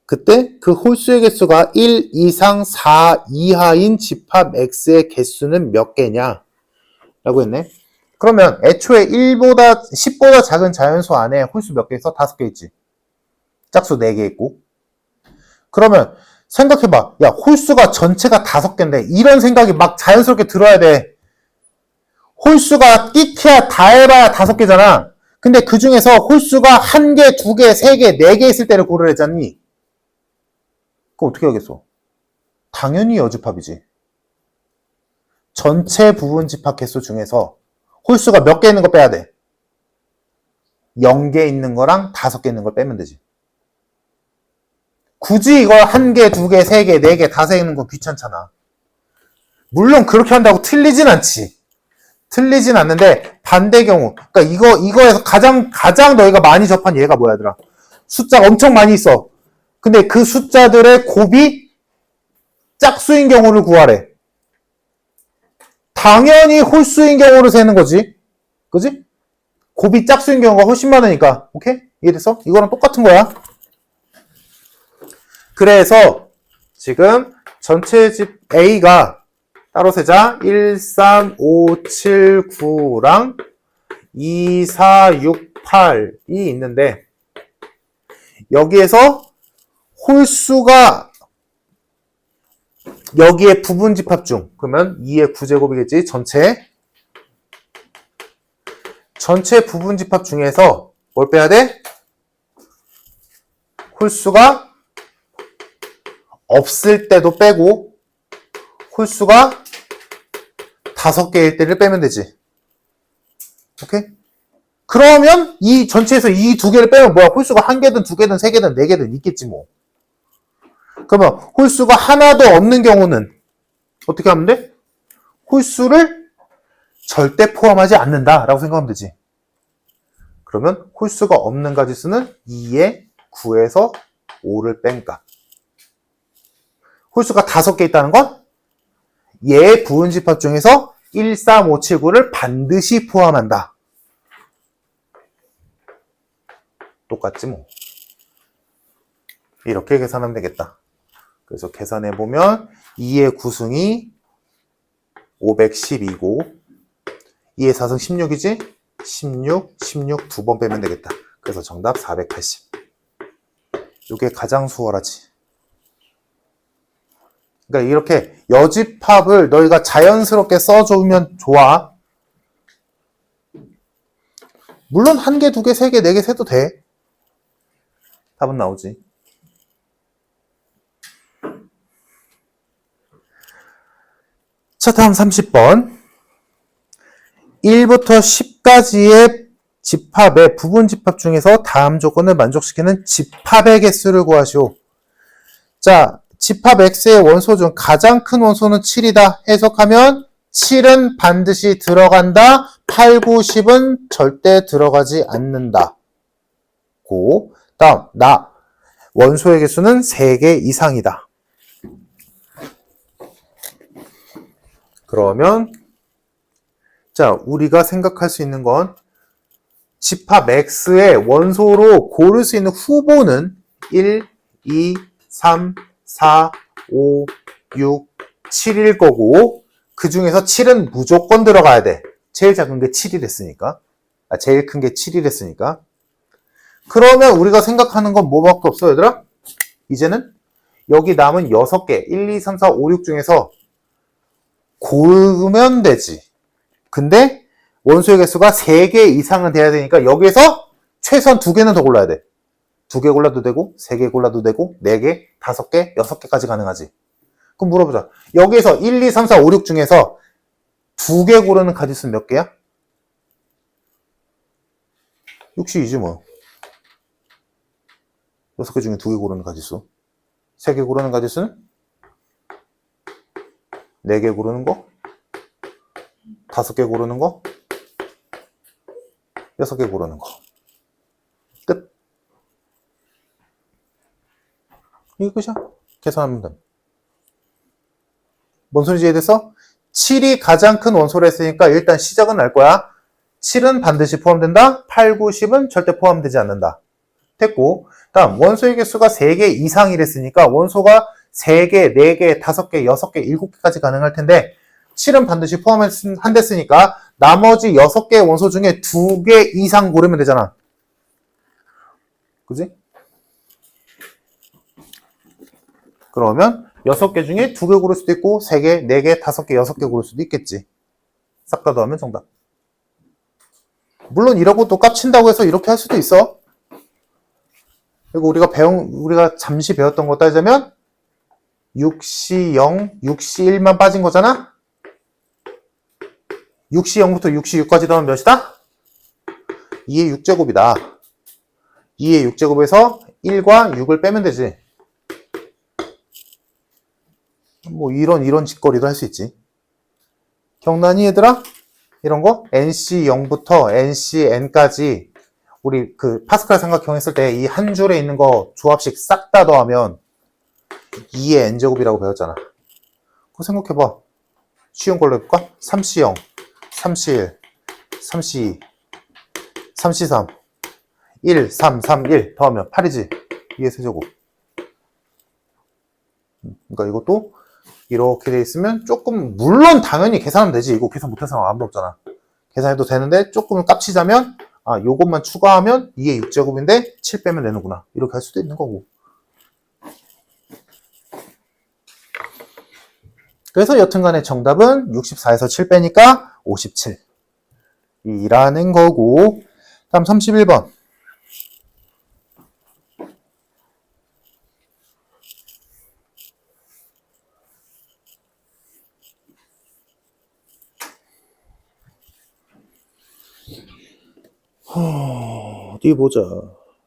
그때 그 홀수의 개수가 1 이상 4 이하인 집합 X의 개수는 몇 개냐? 라고 했네. 그러면 애초에 10보다 작은 자연수 안에 홀수 몇 개 있어? 5개 있지. 짝수 4개 있고. 그러면 생각해봐. 야, 홀수가 전체가 5개인데 이런 생각이 막 자연스럽게 들어야 돼. 홀수가 끼키야 다 해봐야 5개잖아. 근데 그 중에서 홀수가 1개, 2개, 3개, 4개 있을 때를 고르랬잖니. 그거 어떻게 하겠어? 당연히 여집합이지. 전체 부분 집합 개수 중에서 홀수가 몇 개 있는 거 빼야 돼. 0개 있는 거랑 5개 있는 걸 빼면 되지. 굳이 이걸 1개, 2개, 3개, 4개, 5개 있는 거 귀찮잖아. 물론 그렇게 한다고 틀리진 않지. 틀리진 않는데 반대 경우. 그러니까 이거에서 가장 너희가 많이 접한 얘가 뭐야, 얘들아? 숫자가 엄청 많이 있어. 근데 그 숫자들의 곱이 짝수인 경우를 구하래. 당연히 홀수인 경우를 세는 거지. 그지? 곱이 짝수인 경우가 훨씬 많으니까. 오케이? 이해됐어? 이거랑 똑같은 거야. 그래서 지금 전체 집 A가 따로 세자 1, 3, 5, 7, 9랑 2, 4, 6, 8이 있는데 여기에서 홀수가 여기에 부분 집합 중 그러면 2의 9제곱이겠지. 전체 부분집합 중에서 뭘 빼야 돼? 홀수가 없을 때도 빼고 홀수가 5개일 때를 빼면 되지. 오케이? 그러면 이 전체에서 이 2개를 빼면 뭐야? 홀수가 1개든 2개든 3개든 4개든 있겠지 뭐. 그러면 홀수가 하나도 없는 경우는 어떻게 하면 돼? 홀수를 절대 포함하지 않는다 라고 생각하면 되지. 그러면 홀수가 없는 가지수는 2의 9에서 5를 뺀 값. 홀수가 5개 있다는 건 얘의 부분집합 중에서 1, 3, 5, 7, 9를 반드시 포함한다. 똑같지 뭐. 이렇게 계산하면 되겠다. 그래서 계산해보면 2의 9승이 512고 2의 4승 16이지? 16 두 번 빼면 되겠다. 그래서 정답 480. 이게 가장 수월하지. 그러니까 이렇게 여집합을 너희가 자연스럽게 써주면 좋아. 물론 1개, 2개, 3개, 4개 세도 돼. 답은 나오지. 자, 다음 30번. 1부터 10까지의 집합의 부분 집합 중에서 다음 조건을 만족시키는 집합의 개수를 구하시오. 자, 집합 X의 원소 중 가장 큰 원소는 7이다. 해석하면 7은 반드시 들어간다. 8, 9, 10은 절대 들어가지 않는다. 고. 다음, 원소의 개수는 3개 이상이다. 그러면 자, 우리가 생각할 수 있는 건 집합 X의 원소로 고를 수 있는 후보는 1, 2, 3, 4, 5, 6, 7일 거고 그 중에서 7은 무조건 들어가야 돼. 제일 작은 게 7이랬으니까. 제일 큰 게 7이랬으니까. 그러면 우리가 생각하는 건 뭐밖에 없어, 얘들아? 이제는 여기 남은 6개, 1, 2, 3, 4, 5, 6 중에서 고르면 되지. 근데 원소의 개수가 3개 이상은 돼야 되니까 여기에서 최소한 2개는 더 골라야 돼. 2개 골라도 되고 3개 골라도 되고 4개, 5개, 6개까지 가능하지. 그럼 물어보자. 여기에서 1, 2, 3, 4, 5, 6 중에서 2개 고르는 가지수는 몇 개야? 62지 뭐. 6개 중에 2개 고르는 가지수. 3개 고르는 가지수는? 4개 고르는 거? 5개 고르는 거? 6개 고르는 거. 끝. 이게 끝이야. 계산하면 돼. 뭔 소리지 이해됐어? 7이 가장 큰 원소를 했으니까 일단 시작은 알 거야. 7은 반드시 포함된다. 8, 9, 10은 절대 포함되지 않는다. 됐고, 다음 원소의 개수가 3개 이상이랬으니까 원소가 3개, 4개, 5개, 6개, 7개까지 가능할 텐데 7은 반드시 포함한댔으니까 나머지 6개의 원소 중에 2개 이상 고르면 되잖아. 그지? 그러면 6개 중에 2개 고를 수도 있고 3개, 4개, 5개, 6개 고를 수도 있겠지. 싹 다 더하면 정답. 물론 이러고 또 깝친다고 해서 이렇게 할 수도 있어. 그리고 우리가 잠시 배웠던 거 따지자면 6시 0, 6시 1만 빠진 거잖아? 6시 0부터 6시 6까지 더하면 몇이다? 2의 6제곱이다. 2의 6제곱에서 1과 6을 빼면 되지. 뭐 이런 짓거리도 할 수 있지. 경란이 얘들아? 이런 거? NC 0부터 NC N까지 우리 그 파스칼 삼각형 했을 때 이 한 줄에 있는 거 조합식 싹 다 더하면 2의 N제곱이라고 배웠잖아. 그거 생각해봐. 쉬운 걸로 해볼까? 3C0, 3C1, 3C2, 3C3, 1, 3, 3, 1 더하면 8이지. 2의 세제곱. 그러니까 이것도 이렇게 돼 있으면 조금, 물론 당연히 계산하면 되지. 이거 계산 못할 사람 아무도 없잖아. 계산해도 되는데 조금 깝치자면 요것만 추가하면 2의 6제곱인데 7 빼면 되는구나. 이렇게 할 수도 있는 거고. 그래서 여튼간에 정답은 64에서 7 빼니까 57. 이라는 거고. 다음 31번. 어디 보자.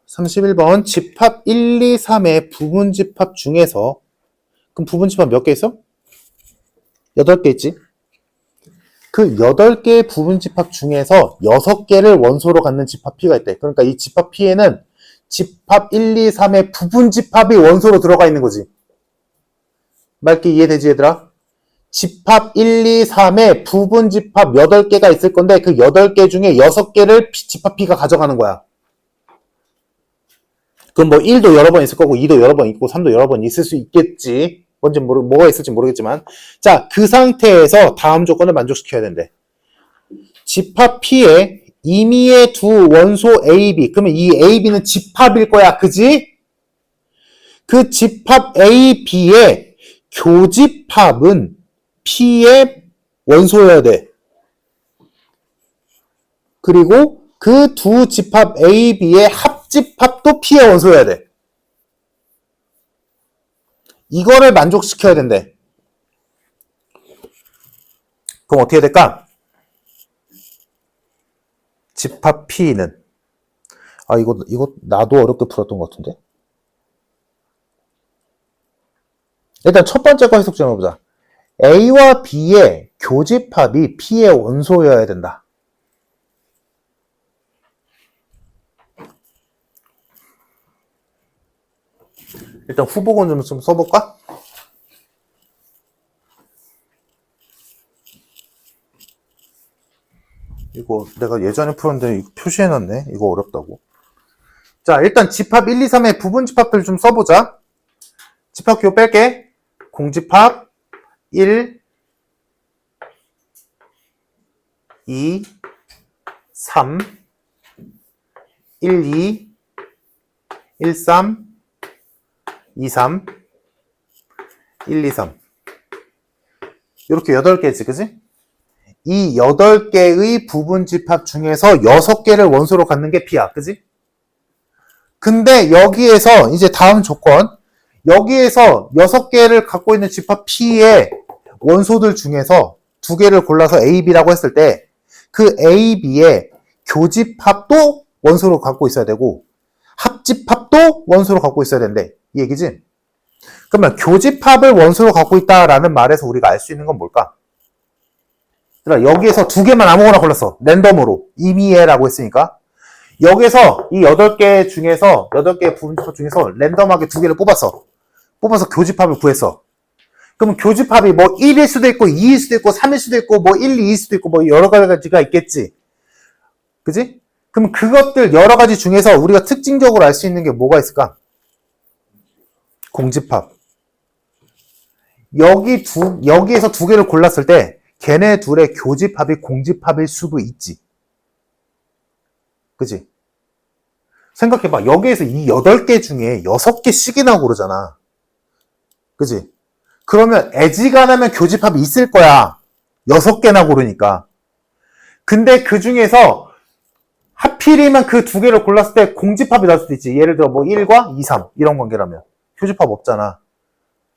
31번 집합 1, 2, 3의 부분집합 중에서, 그럼 부분집합 몇 개 있어? 8개 있지. 그 8개의 부분집합 중에서 6개를 원소로 갖는 집합 P가 있대. 그러니까 이 집합 P에는 집합 1, 2, 3의 부분집합이 원소로 들어가 있는 거지. 맑게 이해되지 얘들아? 집합 1, 2, 3의 부분집합 8개가 있을 건데 그 8개 중에 6개를 집합 P가 가져가는 거야. 그럼 뭐 1도 여러 번 있을 거고 2도 여러 번 있고 3도 여러 번 있을 수 있겠지. 뭐가 있을지 모르겠지만. 자, 그 상태에서 다음 조건을 만족시켜야 된대. 집합 P에 임의의 두 원소 A, B. 그러면 이 A, B는 집합일 거야. 그지? 그 집합 A, B의 교집합은 P의 원소여야 돼. 그리고 그 두 집합 A, B의 합집합도 P의 원소여야 돼. 이거를 만족시켜야 된대. 그럼 어떻게 될까? 집합 P는 이거 나도 어렵게 풀었던 것 같은데. 일단 첫 번째 거 해석 좀 해보자. A와 B의 교집합이 P의 원소여야 된다. 일단 후보군 좀 써볼까? 이거 내가 예전에 풀었는데 이거 표시해놨네. 이거 어렵다고. 자, 일단 집합 1, 2, 3의 부분집합들 좀 써보자. 집합기호 뺄게. 공집합 1, 2, 3, 1, 2, 1, 3, 2, 3, 1, 2, 3 이렇게 8개지, 그지? 이 8개의 부분집합 중에서 6개를 원소로 갖는 게 P야, 그지? 근데 여기에서 이제 다음 조건, 여기에서 6개를 갖고 있는 집합 P의 원소들 중에서 2개를 골라서 A, B라고 했을 때 그 A, B의 교집합도 원소로 갖고 있어야 되고 합집합도 원소로 갖고 있어야 된대. 이 얘기지? 그러면 교집합을 원소로 갖고 있다라는 말에서 우리가 알 수 있는 건 뭘까? 여기에서 2개만 아무거나 골랐어. 랜덤으로. 임의라고 했으니까. 여기서 이 8개 중에서 8개의 부분집합 중에서 랜덤하게 2개를 뽑아서 교집합을 구했어. 그럼 교집합이 뭐 1일 수도 있고 2일 수도 있고 3일 수도 있고 뭐 1, 2일 수도 있고 뭐 여러 가지가 있겠지. 그지? 그럼 그것들 여러 가지 중에서 우리가 특징적으로 알 수 있는 게 뭐가 있을까? 공집합. 여기에서 2개를 골랐을 때 걔네 둘의 교집합이 공집합일 수도 있지. 그지? 생각해봐. 여기에서 이 8개 중에 6개씩이나 고르잖아. 그지? 그러면 애지간하면 교집합이 있을 거야. 6개나 고르니까. 근데 그 중에서 하필이면 그 2개를 골랐을 때 공집합이 나올 수도 있지. 예를 들어 뭐 1과 2, 3 이런 관계라면. 교집합 없잖아.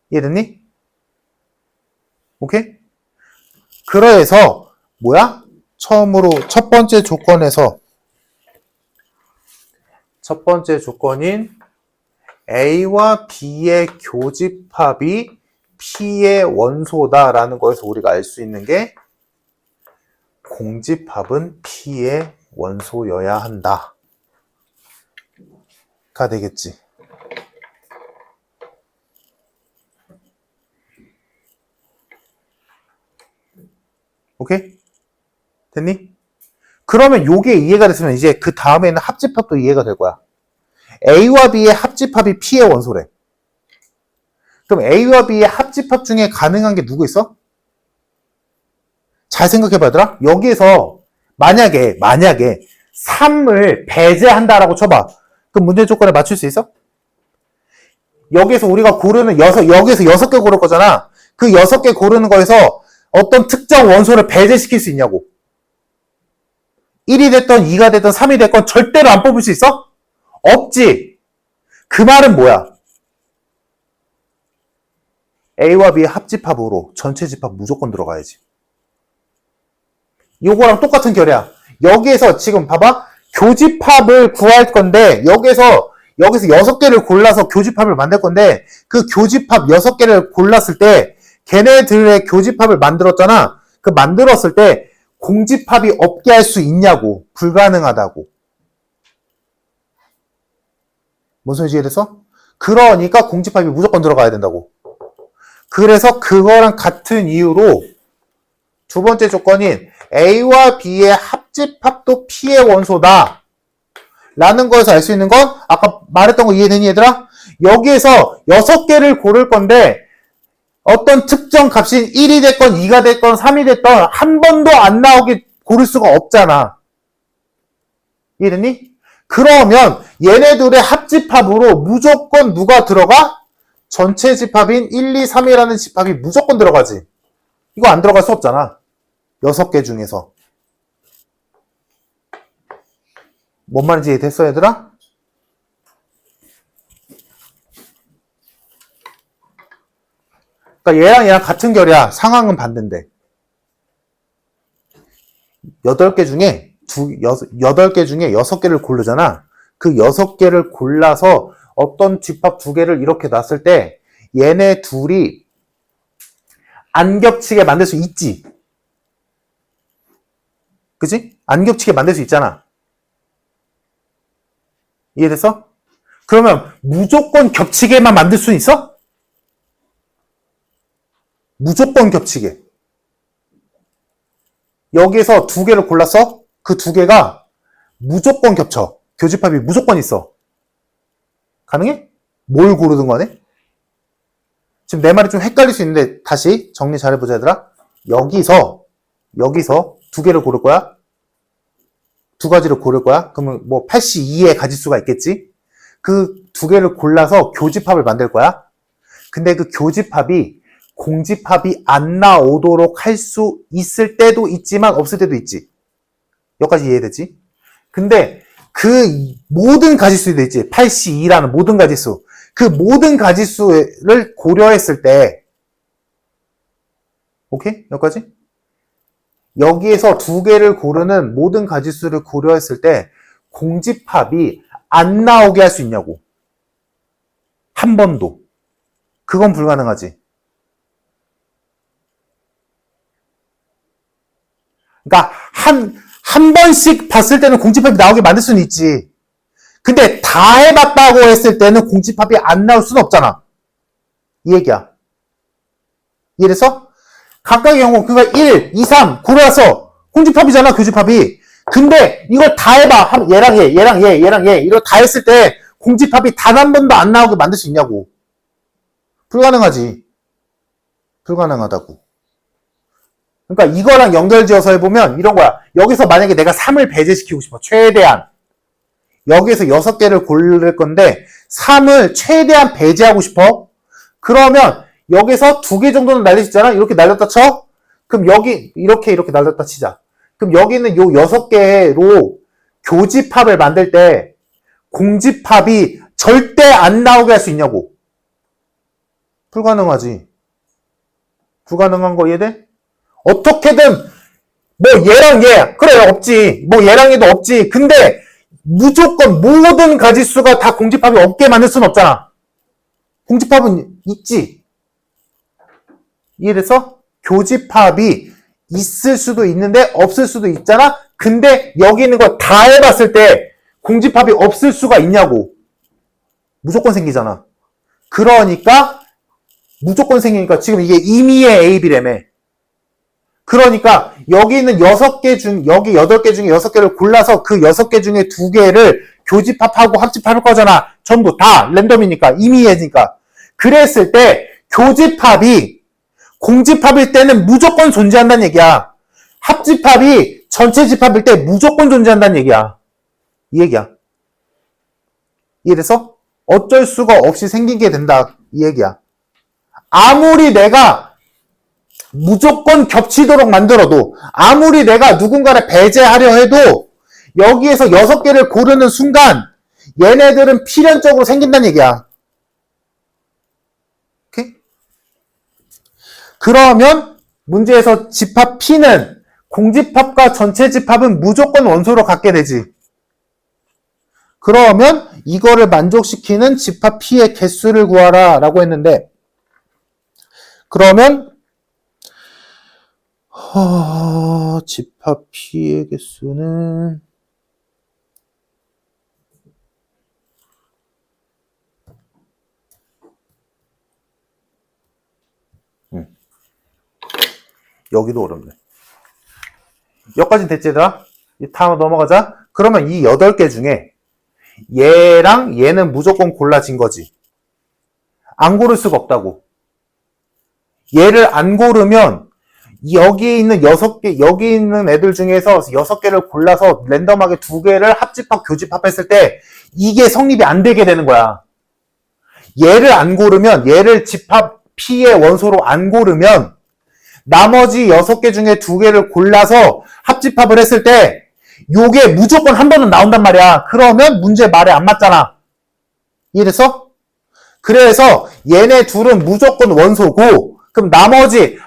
이해됐니? 오케이? 그래서 뭐야? 처음으로 첫 번째 조건인 A와 B의 교집합이 P의 원소다라는 거에서 우리가 알 수 있는 게 공집합은 P의 원소여야 한다. 가 되겠지. 오케이? 됐니? 그러면 요게 이해가 됐으면 이제 그 다음에는 합집합도 이해가 될 거야. A와 B의 합집합이 P의 원소래. 그럼 A와 B의 합집합 중에 가능한 게 누구 있어? 잘 생각해봐, 얘들아. 여기에서 만약에 3을 배제한다라고 쳐봐. 그럼 문제 조건에 맞출 수 있어? 여기에서 우리가 고르는 여기에서 6개 고를 거잖아. 그 6개 고르는 거에서 어떤 특정 원소를 배제시킬 수 있냐고. 1이 됐던 2가 됐던 3이 됐건 절대로 안 뽑을 수 있어? 없지. 그 말은 뭐야? A와 B의 합집합으로 전체 집합 무조건 들어가야지. 요거랑 똑같은 결이야. 여기에서 지금 봐봐. 교집합을 구할 건데 여기서 6개를 골라서 교집합을 만들 건데 그 교집합 6개를 골랐을 때 걔네들의 교집합을 만들었잖아. 그 만들었을 때 공집합이 없게 할 수 있냐고. 불가능하다고. 뭔 소리지 이해됐어? 그러니까 공집합이 무조건 들어가야 된다고. 그래서 그거랑 같은 이유로 두 번째 조건인 A와 B의 합집합도 P의 원소다 라는 거에서 알 수 있는 건 아까 말했던 거 이해되니 얘들아? 여기에서 6개를 고를 건데 어떤 특정 값인 1이 됐건 2가 됐건 3이 됐건 한 번도 안 나오게 고를 수가 없잖아. 이해됐니? 그러면 얘네들의 합집합으로 무조건 누가 들어가? 전체 집합인 1, 2, 3이라는 집합이 무조건 들어가지. 이거 안 들어갈 수 없잖아. 6개 중에서. 뭔 말인지 이해됐어 얘들아? 그러니까 얘랑 같은 결이야. 상황은 반대인데. 8개 중에 8개 중에 6개를 고르잖아. 그 6개를 골라서 어떤 집합 2개를 이렇게 놨을 때 얘네 둘이 안 겹치게 만들 수 있지. 그치? 안 겹치게 만들 수 있잖아. 이해됐어? 그러면 무조건 겹치게만 만들 수 있어? 무조건 겹치게. 여기에서 2개를 골랐어? 그 2개가 무조건 겹쳐. 교집합이 무조건 있어. 가능해? 뭘 고르든 간에? 지금 내 말이 좀 헷갈릴 수 있는데 다시 정리 잘해보자 얘들아. 여기서 2개를 고를 거야. 2가지를 고를 거야. 그러면 뭐 82의 가지수가 있겠지. 그 2개를 골라서 교집합을 만들 거야. 근데 그 교집합이 공집합이 안 나오도록 할 수 있을 때도 있지만 없을 때도 있지. 여기까지 이해되지? 근데 그 모든 가지수도 있지. 82라는 모든 가지수. 그 모든 가지수를 고려했을 때 오케이? 여기까지? 여기에서 2개를 고르는 모든 가지수를 고려했을 때 공집합이 안 나오게 할 수 있냐고. 한 번도. 그건 불가능하지. 그러니까 한 번씩 봤을 때는 공집합이 나오게 만들 수는 있지. 근데 다 해봤다고 했을 때는 공집합이 안 나올 수는 없잖아. 이 얘기야. 이래서 각각의 경우 그러니까 1, 2, 3 고려해서 공집합이잖아. 교집합이. 근데 이걸 다 해봐. 얘랑 얘, 얘랑 얘, 얘랑 얘 이거 다 했을 때 공집합이 단 한 번도 안 나오게 만들 수 있냐고. 불가능하지. 불가능하다고. 그러니까 이거랑 연결지어서 해보면 이런 거야. 여기서 만약에 내가 3을 배제시키고 싶어. 최대한. 여기에서 6개를 고를 건데 3을 최대한 배제하고 싶어. 그러면 여기서 2개 정도는 날릴 수 있잖아. 이렇게 날렸다 쳐. 그럼 여기 이렇게 날렸다 치자. 그럼 여기는 요 6개로 교집합을 만들 때 공집합이 절대 안 나오게 할 수 있냐고. 불가능하지. 불가능한 거 이해돼? 어떻게든 뭐 얘랑 얘 그래 없지. 뭐 얘랑 얘도 없지. 근데 무조건 모든 가지수가 다 공집합이 없게 만들 수는 없잖아. 공집합은 있지. 이해됐어? 교집합이 있을 수도 있는데 없을 수도 있잖아. 근데 여기 있는 거 다 해봤을 때 공집합이 없을 수가 있냐고. 무조건 생기잖아. 그러니까 무조건 생기니까 지금 이게 임의의 A, B라며. 그러니까 여기 있는 6개 중 여기 8개 중에 6개를 골라서 그 6개 중에 2개를 교집합하고 합집할 거잖아. 전부 다 랜덤이니까 임의이니까. 그랬을 때 교집합이 공집합일 때는 무조건 존재한다는 얘기야. 합집합이 전체 집합일 때 무조건 존재한다는 얘기야. 이 얘기야. 이해돼서 어쩔 수가 없이 생기게 된다. 이 얘기야. 아무리 내가 무조건 겹치도록 만들어도 아무리 내가 누군가를 배제하려 해도 여기에서 6개를 고르는 순간 얘네들은 필연적으로 생긴다는 얘기야. 오케이? 그러면 문제에서 집합 P는 공집합과 전체 집합은 무조건 원소로 갖게 되지. 그러면 이거를 만족시키는 집합 P의 개수를 구하라 라고 했는데, 그러면 집합 P의 개수는 여기도 어렵네. 여기까지는 됐지 얘들아? 다음 넘어가자. 그러면 이 8개 중에 얘랑 얘는 무조건 골라진 거지. 안 고를 수가 없다고. 얘를 안 고르면 여기 있는 6개, 여기 있는 애들 중에서 6개를 골라서 랜덤하게 2개를 합집합, 교집합했을 때 이게 성립이 안 되게 되는 거야. 얘를 안 고르면, 얘를 집합 P의 원소로 안 고르면 나머지 6개 중에 2개를 골라서 합집합을 했을 때 요게 무조건 한 번은 나온단 말이야. 그러면 문제 말에 안 맞잖아. 이해됐어? 그래서 얘네 둘은 무조건 원소고, 그럼 나머지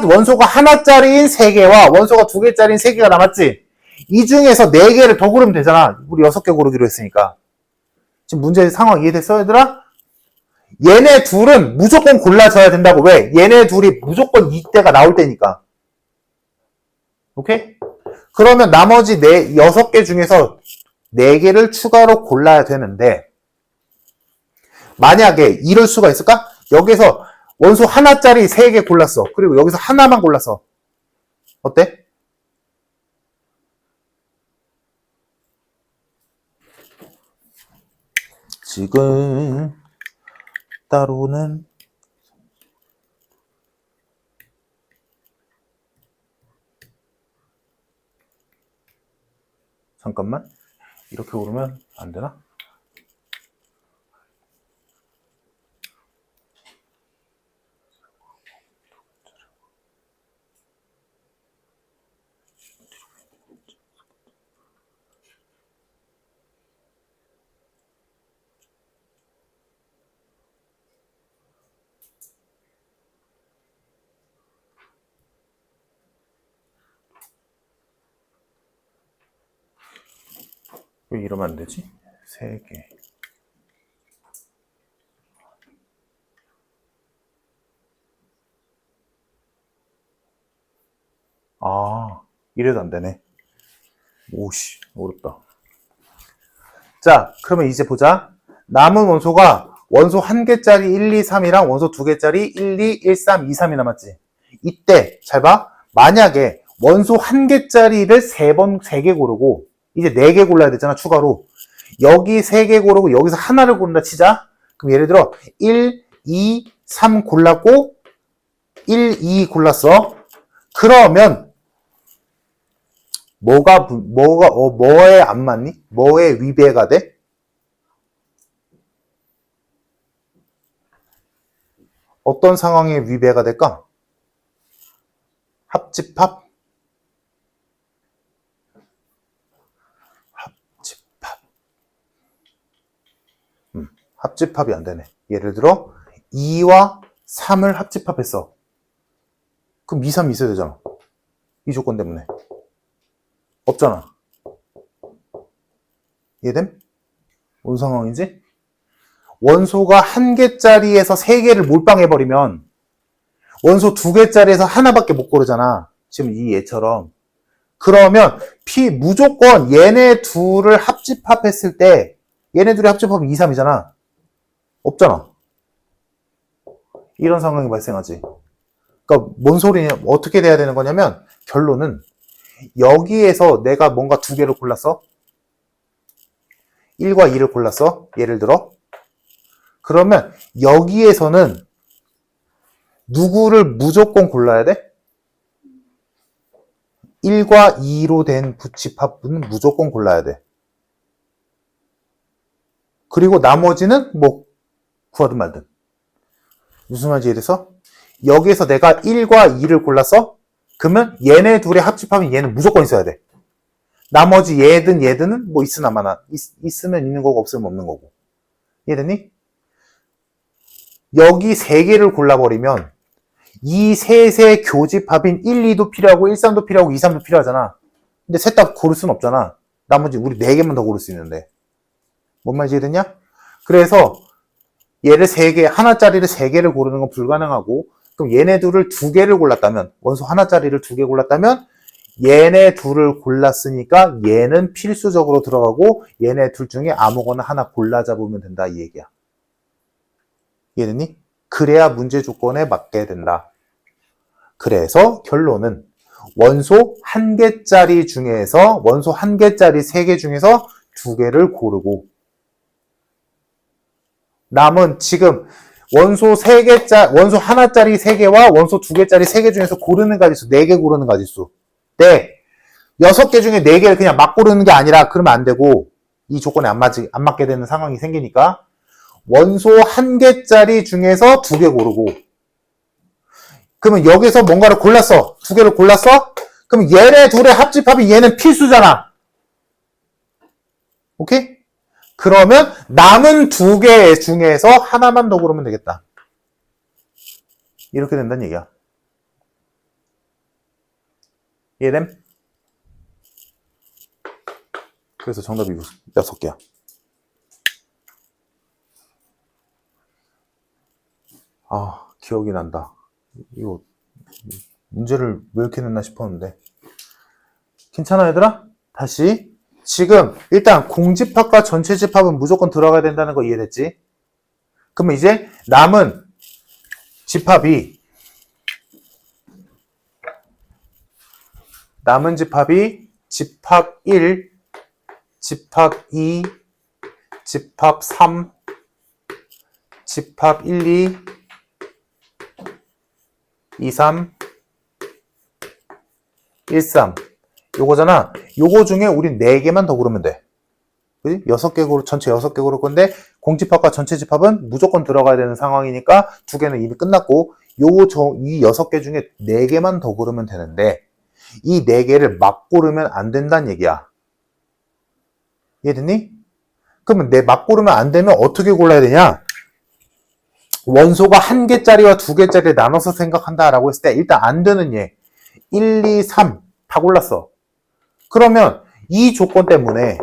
원소가 하나짜리인 3개와 원소가 2개짜리인 3개가 남았지? 이 중에서 4개를 더 고르면 되잖아. 우리 6개 고르기로 했으니까. 지금 문제 상황 이해됐어, 얘들아? 얘네 둘은 무조건 골라줘야 된다고. 왜? 얘네 둘이 무조건 이때가 나올 때니까. 오케이? 그러면 나머지 6개 중에서 4개를 추가로 골라야 되는데, 만약에 이럴 수가 있을까? 여기서 원소 하나짜리 3개 골랐어. 그리고 여기서 하나만 골랐어. 어때? 지금 따로는 잠깐만, 이렇게 고르면 안 되나? 왜 이러면 안 되지? 3개. 이래도 안 되네. 오씨, 어렵다. 자, 그러면 이제 보자. 남은 원소가 원소 1개짜리 1, 2, 3이랑 원소 2개짜리 1, 2, 1, 3, 2, 3이 남았지. 이때 잘 봐. 만약에 원소 1개짜리를 3개 고르고 이제 4개 골라야 되잖아, 추가로. 여기 3개 고르고 여기서 하나를 고른다 치자. 그럼 예를 들어 1, 2, 3 골랐고 1, 2 골랐어. 그러면 뭐에 안 맞니? 뭐에 위배가 돼? 어떤 상황에 위배가 될까? 합집합? 합집합이 안 되네. 예를 들어 2와 3을 합집합했어. 그럼 2, 3이 있어야 되잖아. 이 조건 때문에. 없잖아. 이해됨? 뭔 상황이지? 원소가 1개짜리에서 3개를 몰빵해버리면 원소 2개짜리에서 하나밖에 못 고르잖아. 지금 이 얘처럼. 그러면 무조건 얘네 둘을 합집합했을 때 얘네 둘이 합집합은 2, 3이잖아. 없잖아. 이런 상황이 발생하지. 그러니까 뭔 소리냐, 어떻게 돼야 되는 거냐면 결론은 여기에서 내가 뭔가 2개를 골랐어. 1과 2를 골랐어. 예를 들어. 그러면 여기에서는 누구를 무조건 골라야 돼? 1과 2로 된 부집합은 무조건 골라야 돼. 그리고 나머지는 뭐 구하든 말든. 무슨 말인지 이해돼서? 여기에서 내가 1과 2를 골랐어? 그러면 얘네 둘의 합집합은 얘는 무조건 있어야 돼. 나머지 얘든 뭐 있으나 마나. 있으면 있는 거고 없으면 없는 거고. 이해되니? 여기 세 개를 골라버리면 이 셋의 교집합인 1, 2도 필요하고 1, 3도 필요하고 2, 3도 필요하잖아. 근데 셋 다 고를 수는 없잖아. 나머지 우리 4개만 더 고를 수 있는데. 뭔 말인지 이해됐냐? 그래서 얘를 3개, 하나짜리를 3개를 고르는 건 불가능하고, 그럼 얘네 둘을 2개를 골랐다면, 원소 하나짜리를 2개 골랐다면 얘네 둘을 골랐으니까 얘는 필수적으로 들어가고 얘네 둘 중에 아무거나 하나 골라 잡으면 된다 이 얘기야. 이해됐니? 그래야 문제 조건에 맞게 된다. 그래서 결론은 원소 1개짜리 중에서 원소 1개짜리 3개 중에서 2개를 고르고 남은 지금 원소 3개짜리 원소 하나짜리 3개와 원소 2개짜리 3개 중에서 고르는 가지수 4개 고르는 가지수. 네. 6개 중에 4개를 그냥 막 고르는 게 아니라 그러면 안 되고 이 조건에 안 맞게 되는 상황이 생기니까 원소 1개짜리 중에서 2개 고르고 그러면 여기서 뭔가를 골랐어. 2개를 골랐어? 그럼 얘네 둘의 합집합이 얘는 필수잖아. 오케이? 그러면 남은 2개 중에서 하나만 더 고르면 되겠다. 이렇게 된다는 얘기야. 이해됨? 그래서 정답이 6개야. 아, 기억이 난다. 이거 문제를 왜 이렇게 냈나 싶었는데. 괜찮아 얘들아? 다시. 지금 일단 공집합과 전체 집합은 무조건 들어가야 된다는 거 이해됐지? 그러면 이제 남은 집합이 집합 1, 집합 2, 집합 3, 집합 1, 2, 2, 3, 1, 3 요거잖아. 요거 중에 우린 4개만 더 고르면 돼. 그지? 6개 고르, 전체 6개 고를 건데 공집합과 전체 집합은 무조건 들어가야 되는 상황이니까 2개는 이미 끝났고 이 6개 중에 4개만 더 고르면 되는데 이 4개를 막 고르면 안 된다는 얘기야. 이해됐니? 그러면 막 고르면 안 되면 어떻게 골라야 되냐? 원소가 1개짜리와 2개짜리 나눠서 생각한다라고 했을 때 일단 안 되는 얘 1, 2, 3 다 골랐어. 그러면 이 조건 때문에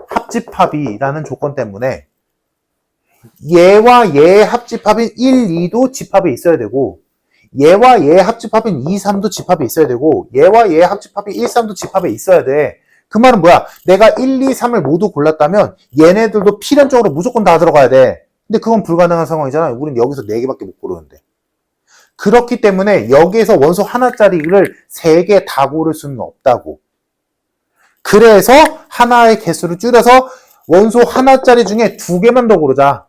합집합이라는 조건 때문에 얘와 얘의 합집합인 1, 2도 집합에 있어야 되고 얘와 얘의 합집합인 2, 3도 집합에 있어야 되고 얘와 얘의 합집합인 1, 3도 집합에 있어야 돼. 그 말은 뭐야? 내가 1, 2, 3을 모두 골랐다면 얘네들도 필연적으로 무조건 다 들어가야 돼. 근데 그건 불가능한 상황이잖아. 우린 여기서 4개밖에 못 고르는데. 그렇기 때문에 여기에서 원소 하나짜리를 3개 다 고를 수는 없다고. 그래서 하나의 개수를 줄여서 원소 하나짜리 중에 2개만 더 고르자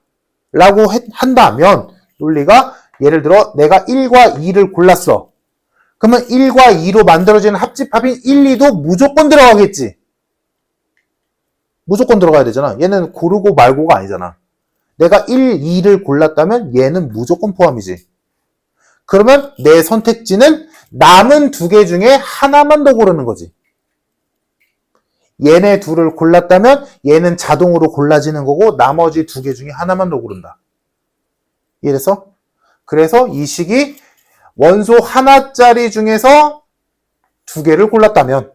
라고 한다면 논리가 예를 들어 내가 1과 2를 골랐어. 그러면 1과 2로 만들어지는 합집합인 1, 2도 무조건 들어가겠지. 무조건 들어가야 되잖아. 얘는 고르고 말고가 아니잖아. 내가 1, 2를 골랐다면 얘는 무조건 포함이지. 그러면 내 선택지는 남은 2개 중에 하나만 더 고르는 거지. 얘네 둘을 골랐다면 얘는 자동으로 골라지는 거고 나머지 2개 중에 하나만 더 고른다. 이해됐어? 그래서 이 식이 원소 하나짜리 중에서 2개를 골랐다면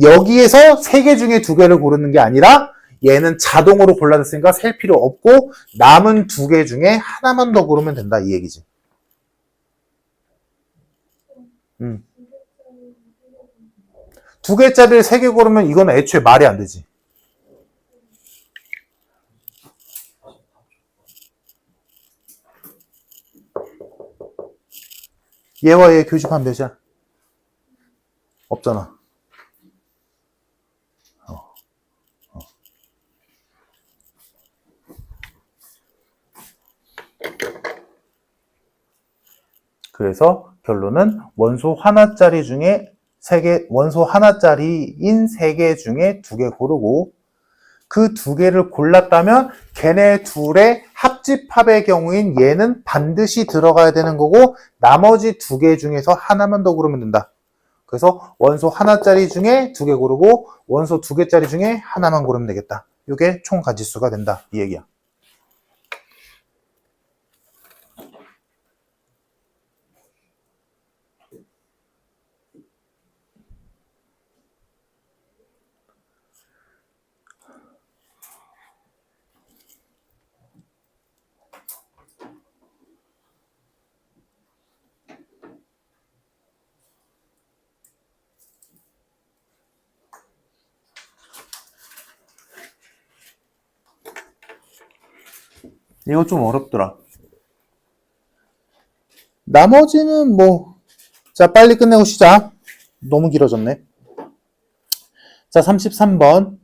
여기에서 3개 중에 2개를 고르는 게 아니라 얘는 자동으로 골라졌으니까 셀 필요 없고 남은 2개 중에 하나만 더 고르면 된다 이 얘기지. 2개짜리를 3개 고르면 이건 애초에 말이 안 되지. 얘와 얘 교집합 몇이야? 없잖아. 그래서 결론은 원소 하나짜리 중에 3개, 원소 하나짜리인 3개 중에 2개 고르고 그 2개를 골랐다면 걔네 둘의 합집합의 경우인 얘는 반드시 들어가야 되는 거고 나머지 2개 중에서 하나만 더 고르면 된다. 그래서 원소 하나짜리 중에 2개 고르고 원소 2개짜리 중에 하나만 고르면 되겠다. 이게 총 가지수가 된다. 이 얘기야. 이거 좀 어렵더라. 나머지는 뭐, 자, 빨리 끝내고 시작. 너무 길어졌네. 자, 33번.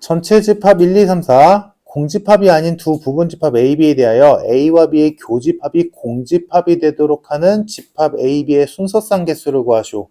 전체 집합 1, 2, 3, 4. 공집합이 아닌 두 부분집합 A, B에 대하여 A와 B의 교집합이 공집합이 되도록 하는 집합 A, B의 순서상 개수를 구하시오.